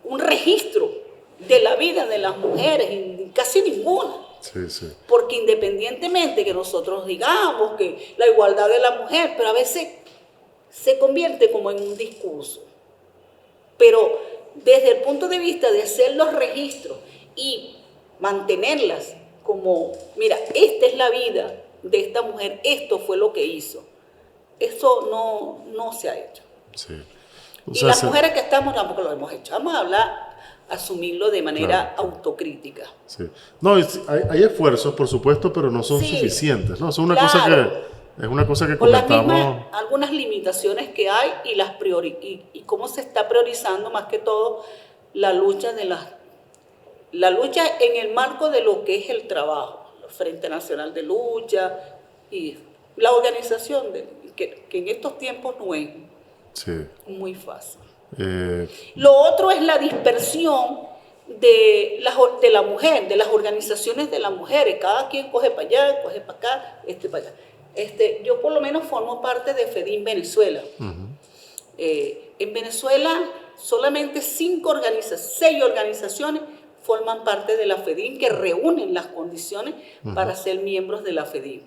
un registro de la vida de las mujeres, casi ninguna. Sí. Porque independientemente que nosotros digamos que la igualdad de la mujer, pero a veces se convierte como en un discurso. Pero desde el punto de vista de hacer los registros y mantenerlas como, mira, esta es la vida de esta mujer, esto fue lo que hizo. Eso no se ha hecho. Sí. Y las mujeres que estamos tampoco lo hemos hecho. Vamos a hablar, asumirlo de manera autocrítica. Sí. No, hay esfuerzos, por supuesto, pero no son suficientes, ¿no? Son es una cosa que comentamos. Algunas limitaciones que hay y cómo se está priorizando más que todo la lucha en el marco de lo que es el trabajo, el Frente Nacional de Lucha y la organización que en estos tiempos no es muy fácil. Lo otro es la dispersión de la mujer, de las organizaciones de las mujeres. Cada quien coge para allá, coge para acá, para allá. Yo por lo menos formo parte de FEDIN Venezuela. En Venezuela solamente 6 organizaciones forman parte de la FEDIN que reúnen las condiciones para ser miembros de la FEDIN.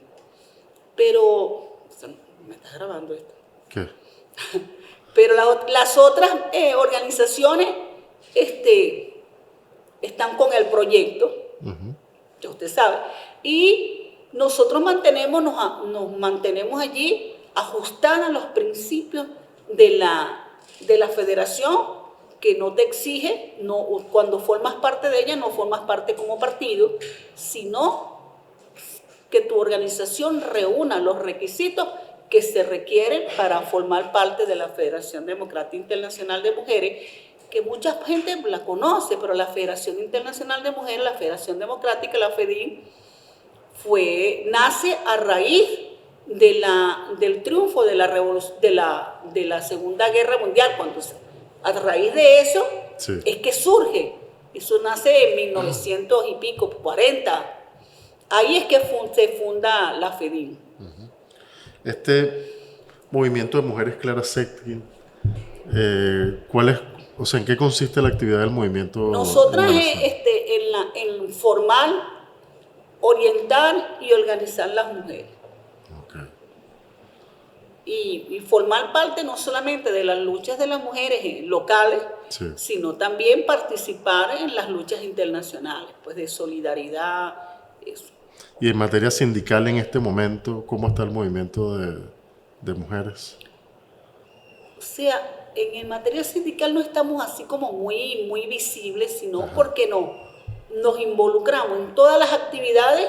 Pero, ¿me estás grabando esto? ¿Qué? Pero las otras organizaciones están con el proyecto, ya usted sabe, y nosotros nos mantenemos allí ajustadas a los principios de la federación, que no te exige, cuando formas parte de ella, no formas parte como partido, sino que tu organización reúna los requisitos que se requieren para formar parte de la Federación Democrática Internacional de Mujeres, que mucha gente la conoce, pero la Federación Internacional de Mujeres, la Federación Democrática, la FEDIN, nace a raíz del triunfo de la Segunda Guerra Mundial. A raíz de eso es que surge. Eso nace en 1900 y pico, 40. Ahí es que se funda la FEDIN. Este movimiento de mujeres Clara Zetkin, ¿cuál es, o sea, en qué consiste la actividad del movimiento Nosotras en Venezuela? en formar, orientar y organizar las mujeres. Okay. Y formar parte no solamente de las luchas de las mujeres locales, Sí. sino también participar en las luchas internacionales, pues de solidaridad, eso. Y en materia sindical en este momento, ¿cómo está el movimiento de mujeres? O sea, en materia sindical no estamos así como muy visibles, sino Ajá. porque nos involucramos en todas las actividades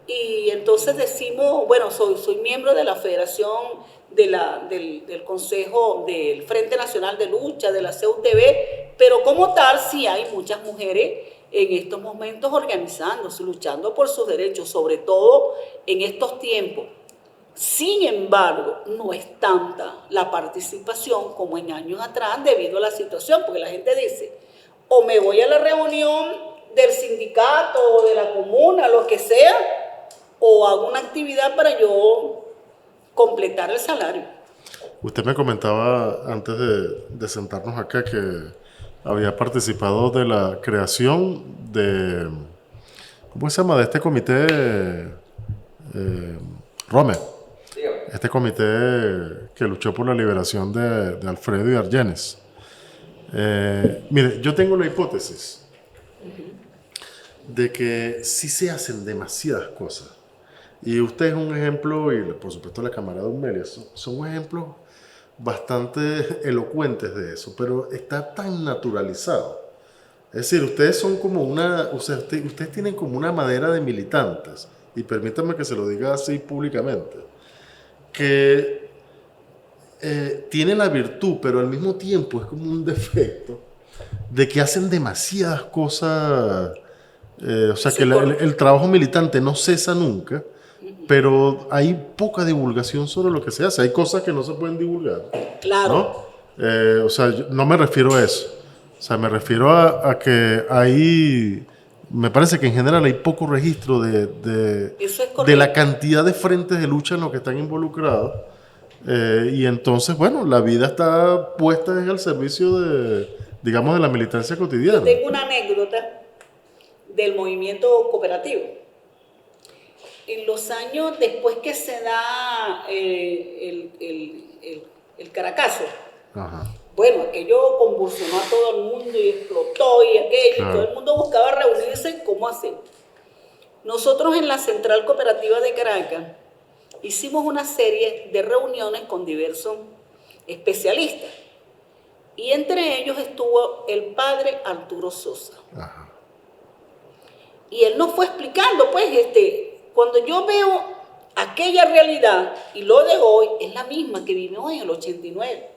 y entonces decimos, bueno, soy miembro de la Federación del Consejo del Frente Nacional de Lucha, de la CUTV, pero como tal sí hay muchas mujeres en estos momentos organizándose, luchando por sus derechos, sobre todo en estos tiempos. Sin embargo, no es tanta la participación como en años atrás debido a la situación, porque la gente dice, o me voy a la reunión del sindicato o de la comuna, lo que sea, o hago una actividad para yo completar el salario. Usted me comentaba antes de sentarnos acá que había participado de la creación de, ¿cómo se llama? De este comité, Rome, este comité que luchó por la liberación de Alfredo y Argenis. Mire, yo tengo la hipótesis de que sí se hacen demasiadas cosas. Y usted es un ejemplo, y por supuesto la camarada Humelia, son ejemplos bastante elocuentes de eso, pero está tan naturalizado. Es decir, ustedes son como una, o sea, ustedes tienen como una madera de militantes, y permítanme que se lo diga así públicamente, que tienen la virtud, pero al mismo tiempo es como un defecto, de que hacen demasiadas cosas, o sea, Sí, que el trabajo militante no cesa nunca, pero hay poca divulgación sobre lo que se hace. Hay cosas que no se pueden divulgar, claro. ¿no? O sea, yo no me refiero a eso. O sea, me refiero a que hay, me parece que en general hay poco registro Eso es de la correcto. cantidad de frentes de lucha en los que están involucrados. Y entonces, bueno, la vida está puesta al servicio de, digamos, de la militancia Yo cotidiana. tengo una anécdota del movimiento cooperativo. En los años después que se da el Caracazo, Ajá. bueno, aquello convulsionó a todo el mundo y explotó y aquello, Claro. y todo el mundo buscaba reunirse, ¿cómo hacer? Nosotros en la Central Cooperativa de Caracas hicimos una serie de reuniones con diversos especialistas y entre ellos estuvo el padre Arturo Sosa. Ajá. Y él nos fue explicando, pues, cuando yo veo aquella realidad y lo de hoy es la misma que vivimos en el 89.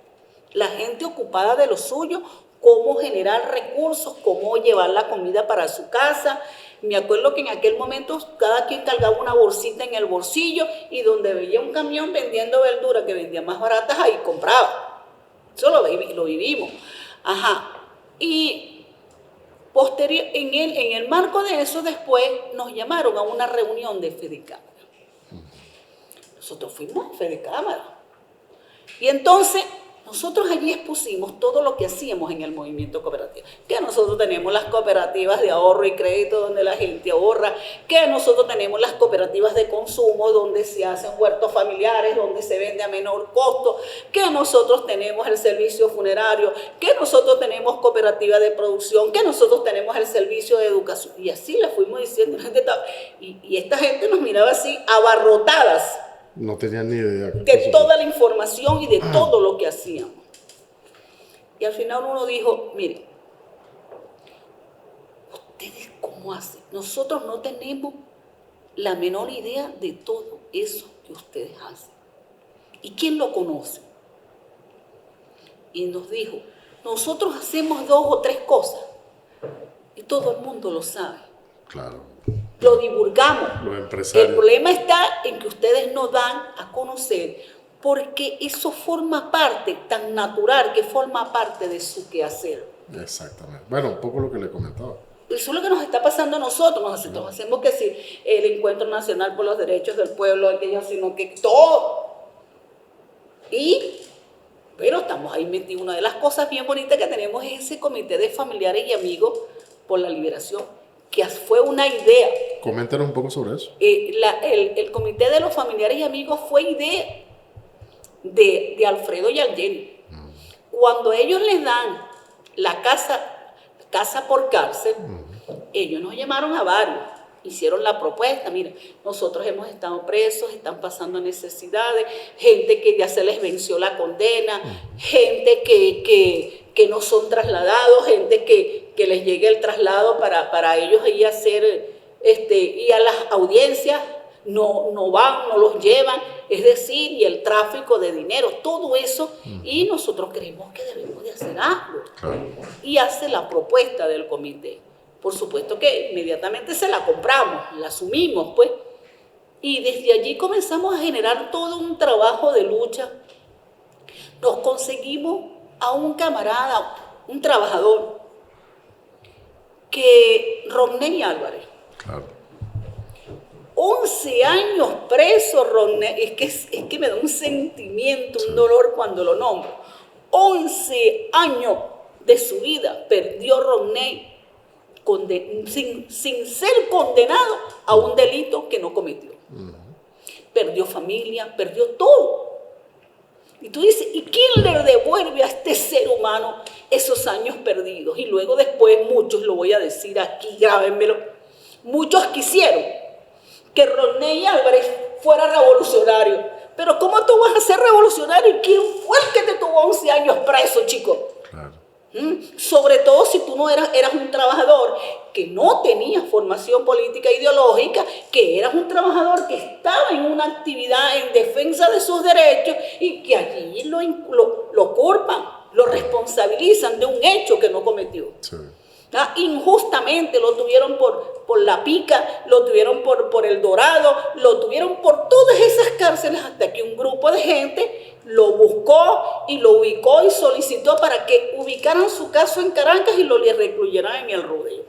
La gente ocupada de lo suyo, cómo generar recursos, cómo llevar la comida para su casa. Me acuerdo que en aquel momento cada quien cargaba una bolsita en el bolsillo y donde veía un camión vendiendo verduras que vendía más baratas, ahí compraba. Eso lo vivimos. Ajá. Y en el marco de eso después nos llamaron a una reunión de Fedecámara. Nosotros fuimos a Fedecámara. Y entonces nosotros allí expusimos todo lo que hacíamos en el movimiento cooperativo. Que nosotros tenemos las cooperativas de ahorro y crédito donde la gente ahorra, que nosotros tenemos las cooperativas de consumo donde se hacen huertos familiares, donde se vende a menor costo, que nosotros tenemos el servicio funerario, que nosotros tenemos cooperativa de producción, que nosotros tenemos el servicio de educación. Y así le fuimos diciendo, y esta gente nos miraba así, abarrotadas No tenían ni idea. de toda la información y de todo lo que hacíamos. Y al final uno dijo, mire, ¿ustedes cómo hacen? Nosotros no tenemos la menor idea de todo eso que ustedes hacen. ¿Y quién lo conoce? Y nos dijo, nosotros hacemos 2 o 3 cosas y todo el mundo lo sabe. Claro. Lo divulgamos. Los empresarios. El problema está en que ustedes no dan a conocer porque eso forma parte, tan natural que forma parte de su quehacer. Exactamente. Bueno, un poco lo que le comentaba. Eso es lo que nos está pasando a nosotros. Nosotros hacemos que si el Encuentro Nacional por los Derechos del Pueblo, aquello, sino que todo. Y bueno, estamos ahí metidos. Una de las cosas bien bonitas que tenemos es ese comité de familiares y amigos por la liberación, que fue una idea. Coméntanos un poco sobre eso. El comité de los familiares y amigos fue idea de Alfredo Yalgeni. Cuando ellos les dan la casa por cárcel, ellos nos llamaron a varios, hicieron la propuesta: mira, nosotros hemos estado presos, están pasando necesidades, gente que ya se les venció la condena, gente que no son trasladados, gente que les llegue el traslado para ellos ir a hacer, y a las audiencias no van, no los llevan, es decir, y el tráfico de dinero, todo eso, y nosotros creemos que debemos de hacer algo. Claro. Y hace la propuesta del comité. Por supuesto que inmediatamente se la compramos, la asumimos, pues, y desde allí comenzamos a generar todo un trabajo de lucha. Nos conseguimos a un camarada, un trabajador, que Rodney Álvarez. Claro. 11 años preso, Rodney, es que me da un sentimiento, un dolor cuando lo nombro. 11 años de su vida perdió Rodney sin ser condenado a un delito que no cometió. Perdió familia, perdió todo. Y tú dices, ¿y quién le devuelve a este ser humano esos años perdidos? Y luego después muchos, lo voy a decir aquí, grábenmelo, muchos quisieron que Rodney Álvarez fuera revolucionario. Pero ¿cómo tú vas a ser revolucionario? ¿Y quién fue el que te tuvo 11 años preso, chico? Claro. Sobre todo si tú no eras un trabajador que no tenía formación política e ideológica, que eras un trabajador que estaba en una actividad en defensa de sus derechos y que allí lo culpan, lo responsabilizan de un hecho que no cometió. Sí. Injustamente lo tuvieron por La Pica, lo tuvieron por El Dorado, lo tuvieron por todas esas cárceles, hasta que un grupo de gente lo buscó y lo ubicó y solicitó para que ubicaran su caso en Caracas y lo le recluyeran en El Rodeo.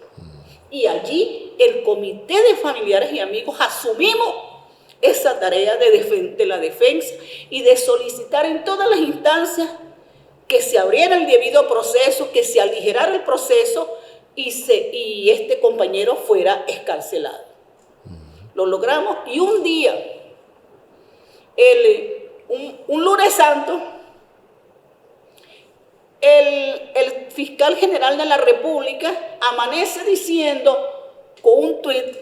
Y allí el comité de familiares y amigos asumimos esa tarea de la defensa y de solicitar en todas las instancias que se abriera el debido proceso, que se aligerara el proceso y este compañero fuera excarcelado. Lo logramos, y un día, un lunes santo, el fiscal general de la República amanece diciendo con un tuit: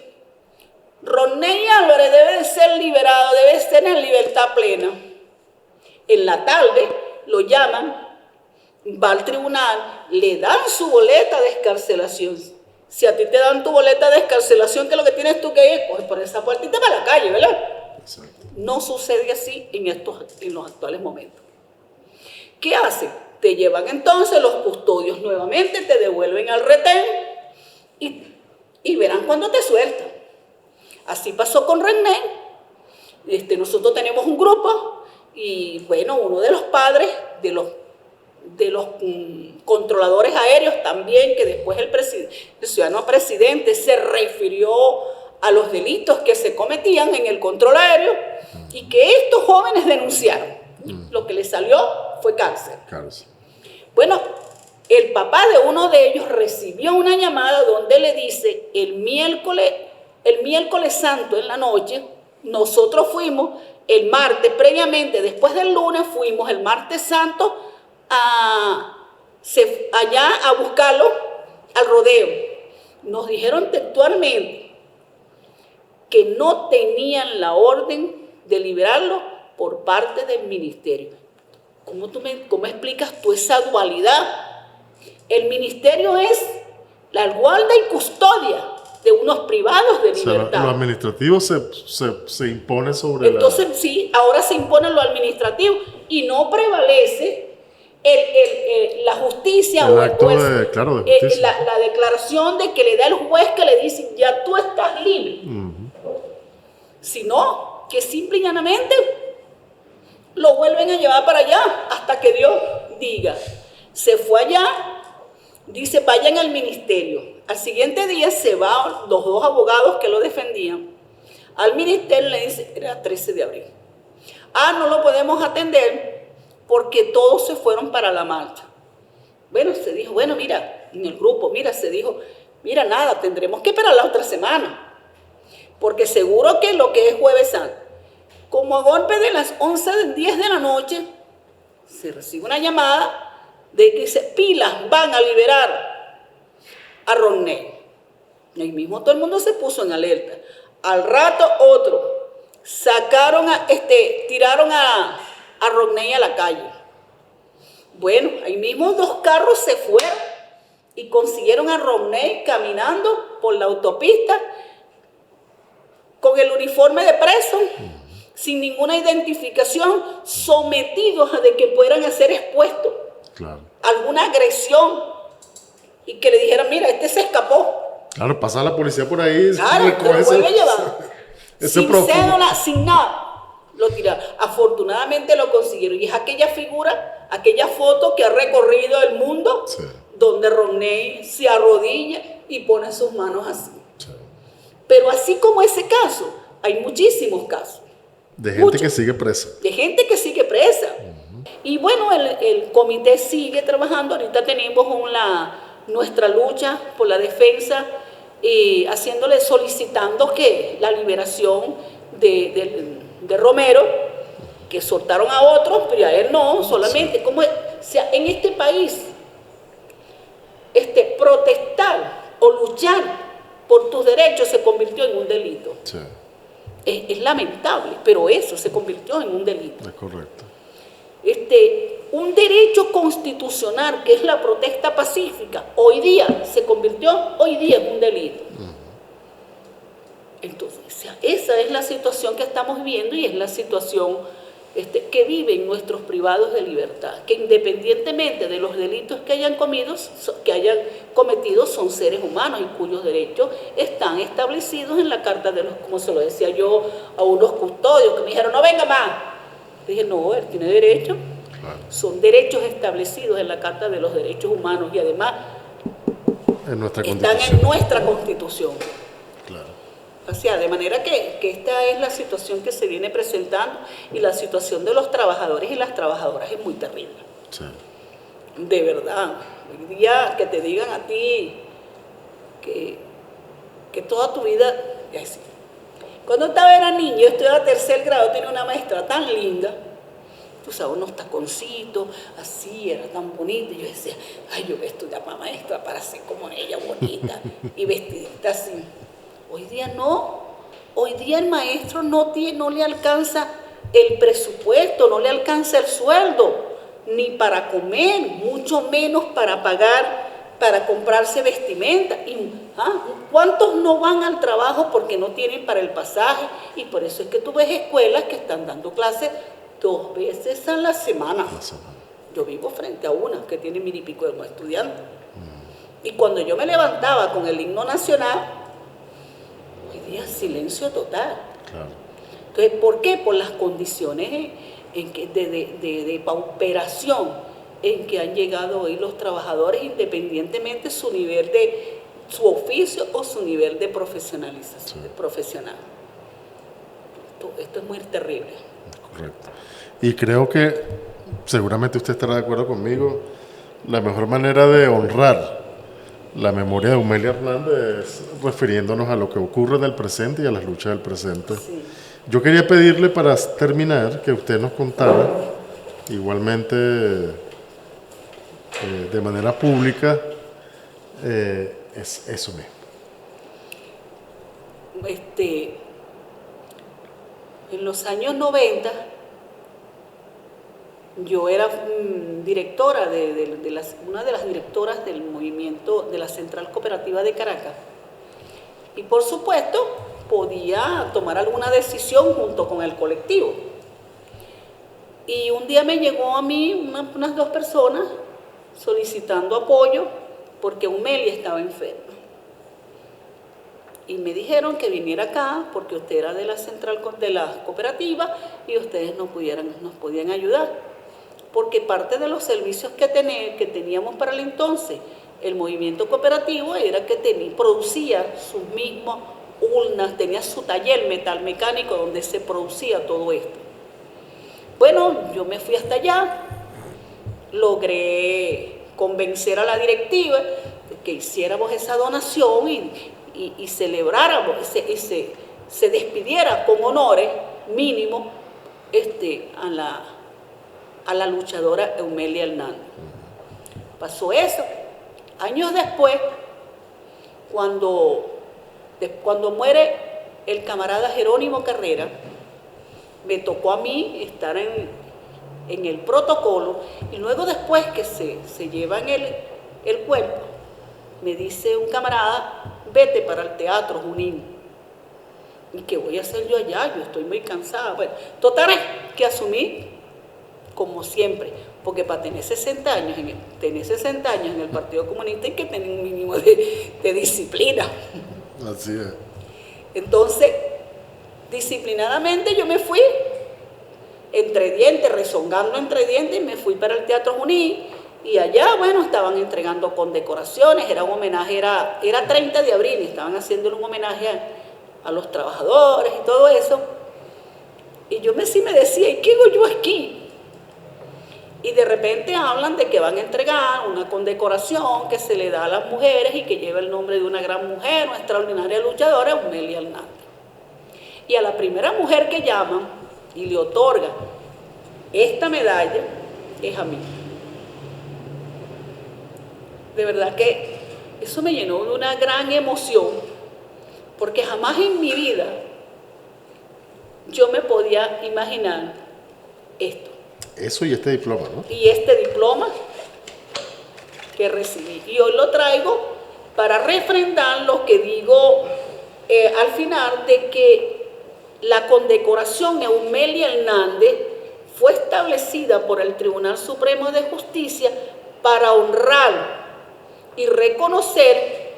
Rodney Álvarez debe de ser liberado, debe estar en libertad plena. En la tarde lo llaman, va al tribunal, le dan su boleta de excarcelación. Si a ti te dan tu boleta de excarcelación, ¿qué es lo que tienes tú que ir? Coges por esa puertita para la calle, ¿verdad? Exacto. No sucede así en los actuales momentos. ¿Qué hacen? Te llevan entonces los custodios nuevamente, te devuelven al retén y verán cuando te sueltan. Así pasó con René. Nosotros tenemos un grupo y bueno, uno de los padres de los controladores aéreos también, que después el ciudadano presidente se refirió a los delitos que se cometían en el control aéreo y que estos jóvenes denunciaron. Lo que les salió fue cárcel. Bueno, el papá de uno de ellos recibió una llamada donde le dice: el miércoles santo en la noche, nosotros fuimos el martes, previamente, después del lunes, fuimos el martes santo allá a buscarlo al rodeo. Nos dijeron textualmente que no tenían la orden de liberarlo por parte del ministerio. ¿Cómo explicas tú esa dualidad? El ministerio es la guarda y custodia de unos privados de libertad. O sea, lo administrativo se impone sobre Entonces, sí, ahora se impone lo administrativo y no prevalece la justicia el acto de justicia. La declaración de que le da el juez, que le dice: ya tú estás libre. Sino que simple y llanamente lo vuelven a llevar para allá hasta que Dios diga. Se fue allá, dice: vayan al ministerio. Al siguiente día se van los dos abogados que lo defendían al ministerio, le dice: era 13 de abril. No lo podemos atender porque todos se fueron para la marcha. Bueno, se dijo, bueno, mira, en el grupo, mira, se dijo, mira, nada, tendremos que esperar la otra semana, porque seguro que lo que es Jueves Santo, como a golpe de las 11:10 de la noche, se recibe una llamada de que dice, pilas, van a liberar a Romney. Y ahí mismo todo el mundo se puso en alerta. Al rato otro, tiraron a Romney a la calle. Bueno, ahí mismo 2 carros se fueron y consiguieron a Romney caminando por la autopista con el uniforme de preso, sin ninguna identificación, sometidos a de que puedan ser expuestos a alguna agresión y que le dijeran, mira, este se escapó. Claro, pasa la policía por ahí. Claro, lo vuelve a llevar. Sin cédula, sin nada. Lo tiraron. Afortunadamente lo consiguieron. Y es aquella figura, aquella foto que ha recorrido el mundo, donde Romney se arrodilla y pone sus manos así. Sí. Pero así como ese caso, hay muchísimos casos. De gente que sigue presa. De gente que sigue presa. Y bueno, el comité sigue trabajando. Ahorita tenemos nuestra lucha por la defensa, solicitando que la liberación de Romero, que soltaron a otros, pero a él no, solamente. O sea, en este país, protestar o luchar por tus derechos se convirtió en un delito. Sí. Es lamentable, pero eso se convirtió en un delito. Es correcto. Un derecho constitucional que es la protesta pacífica, hoy día en un delito. Entonces, esa es la situación que estamos viviendo y es la situación que viven nuestros privados de libertad, que independientemente de los delitos que hayan cometido, son seres humanos y cuyos derechos están establecidos en la Carta de los, como se lo decía yo a unos custodios que me dijeron, no venga más. Dije, no, él tiene derecho. Claro. Son derechos establecidos en la Carta de los Derechos Humanos y además están en nuestra Constitución. Claro. O sea, de manera que esta es la situación que se viene presentando y la situación de los trabajadores y las trabajadoras es muy terrible. Sí. De verdad. Hoy día que te digan a ti que toda tu vida... Cuando era niño, yo estudiaba 3er grado, tenía una maestra tan linda, tú sabes, unos taconcitos, así, era tan bonita, y yo decía, ay, yo voy a estudiar para maestra para ser como ella, bonita, y vestidita así. Hoy día no, hoy día el maestro no le alcanza el presupuesto, no le alcanza el sueldo, ni para comer, mucho menos para pagar, para comprarse vestimenta. ¿Cuántos no van al trabajo porque no tienen para el pasaje? Y por eso es que tú ves escuelas que están dando clases 2 veces a la semana. Yo vivo frente a una que tiene 1000 y pico de estudiantes. Y cuando yo me levantaba con el himno nacional, hoy día silencio total. Claro. Entonces, ¿por qué? Por las condiciones de pauperación en que han llegado hoy los trabajadores, independientemente de su nivel de su oficio o su nivel de profesionalización, profesional. Esto es muy terrible. Correcto. Y creo que seguramente usted estará de acuerdo conmigo, la mejor manera de honrar la memoria de Humelia Hernández es refiriéndonos a lo que ocurre en el presente y a las luchas del presente. Sí. Yo quería pedirle para terminar que usted nos contara igualmente de manera pública es eso mismo. En los años 90 yo era directora una de las directoras del movimiento de la Central Cooperativa de Caracas y por supuesto podía tomar alguna decisión junto con el colectivo. Y un día me llegó a mí unas 2 personas solicitando apoyo porque Humelia estaba enferma. Y me dijeron que viniera acá porque usted era de la central de la cooperativa y ustedes nos podían ayudar. Porque parte de los servicios que teníamos para el entonces, el movimiento cooperativo, era que producía sus mismas urnas, tenía su taller metalmecánico donde se producía todo esto. Bueno, yo me fui hasta allá. logré convencer a la directiva de que hiciéramos esa donación y celebráramos, se despidiera con honores mínimos a la luchadora Eumelia Hernández. Pasó eso. Años después, cuando muere el camarada Jerónimo Carrera, me tocó a mí estar en el protocolo, y luego después que se llevan el cuerpo, me dice un camarada, vete para el Teatro Junín. ¿Y qué voy a hacer yo allá? Yo estoy muy cansada. Bueno, total es que asumí, como siempre, porque para tener 60 años en el Partido Comunista hay que tener un mínimo de disciplina. Así es. Entonces, disciplinadamente yo me fui, entre dientes, rezongando entre dientes, y me fui para el Teatro Junín, y allá, bueno, estaban entregando condecoraciones, era un homenaje, era 30 de abril, y estaban haciéndole un homenaje a los trabajadores y todo eso, y yo sí me decía, ¿y qué hago yo aquí? Y de repente hablan de que van a entregar una condecoración que se le da a las mujeres y que lleva el nombre de una gran mujer, una extraordinaria luchadora, Eumelia Hernández. Y a la primera mujer que llaman y le otorgan esta medalla es a mí. De verdad que eso me llenó de una gran emoción, porque jamás en mi vida yo me podía imaginar esto. Eso y este diploma, ¿no? Y este diploma que recibí. Y hoy lo traigo para refrendar lo que digo al final, de que la condecoración Eumelia Hernández fue establecida por el Tribunal Supremo de Justicia para honrar y reconocer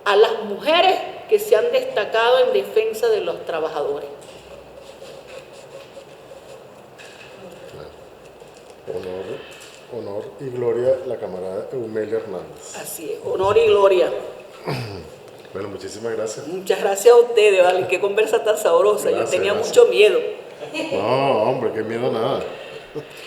a las mujeres que se han destacado en defensa de los trabajadores. Honor y gloria a la camarada Eumelia Hernández. Así es, honor y gloria. Bueno, muchísimas gracias. Muchas gracias a ustedes, ¿vale? Qué conversa tan sabrosa. Gracias, yo tenía gracias. mucho miedo. No, hombre, qué miedo nada.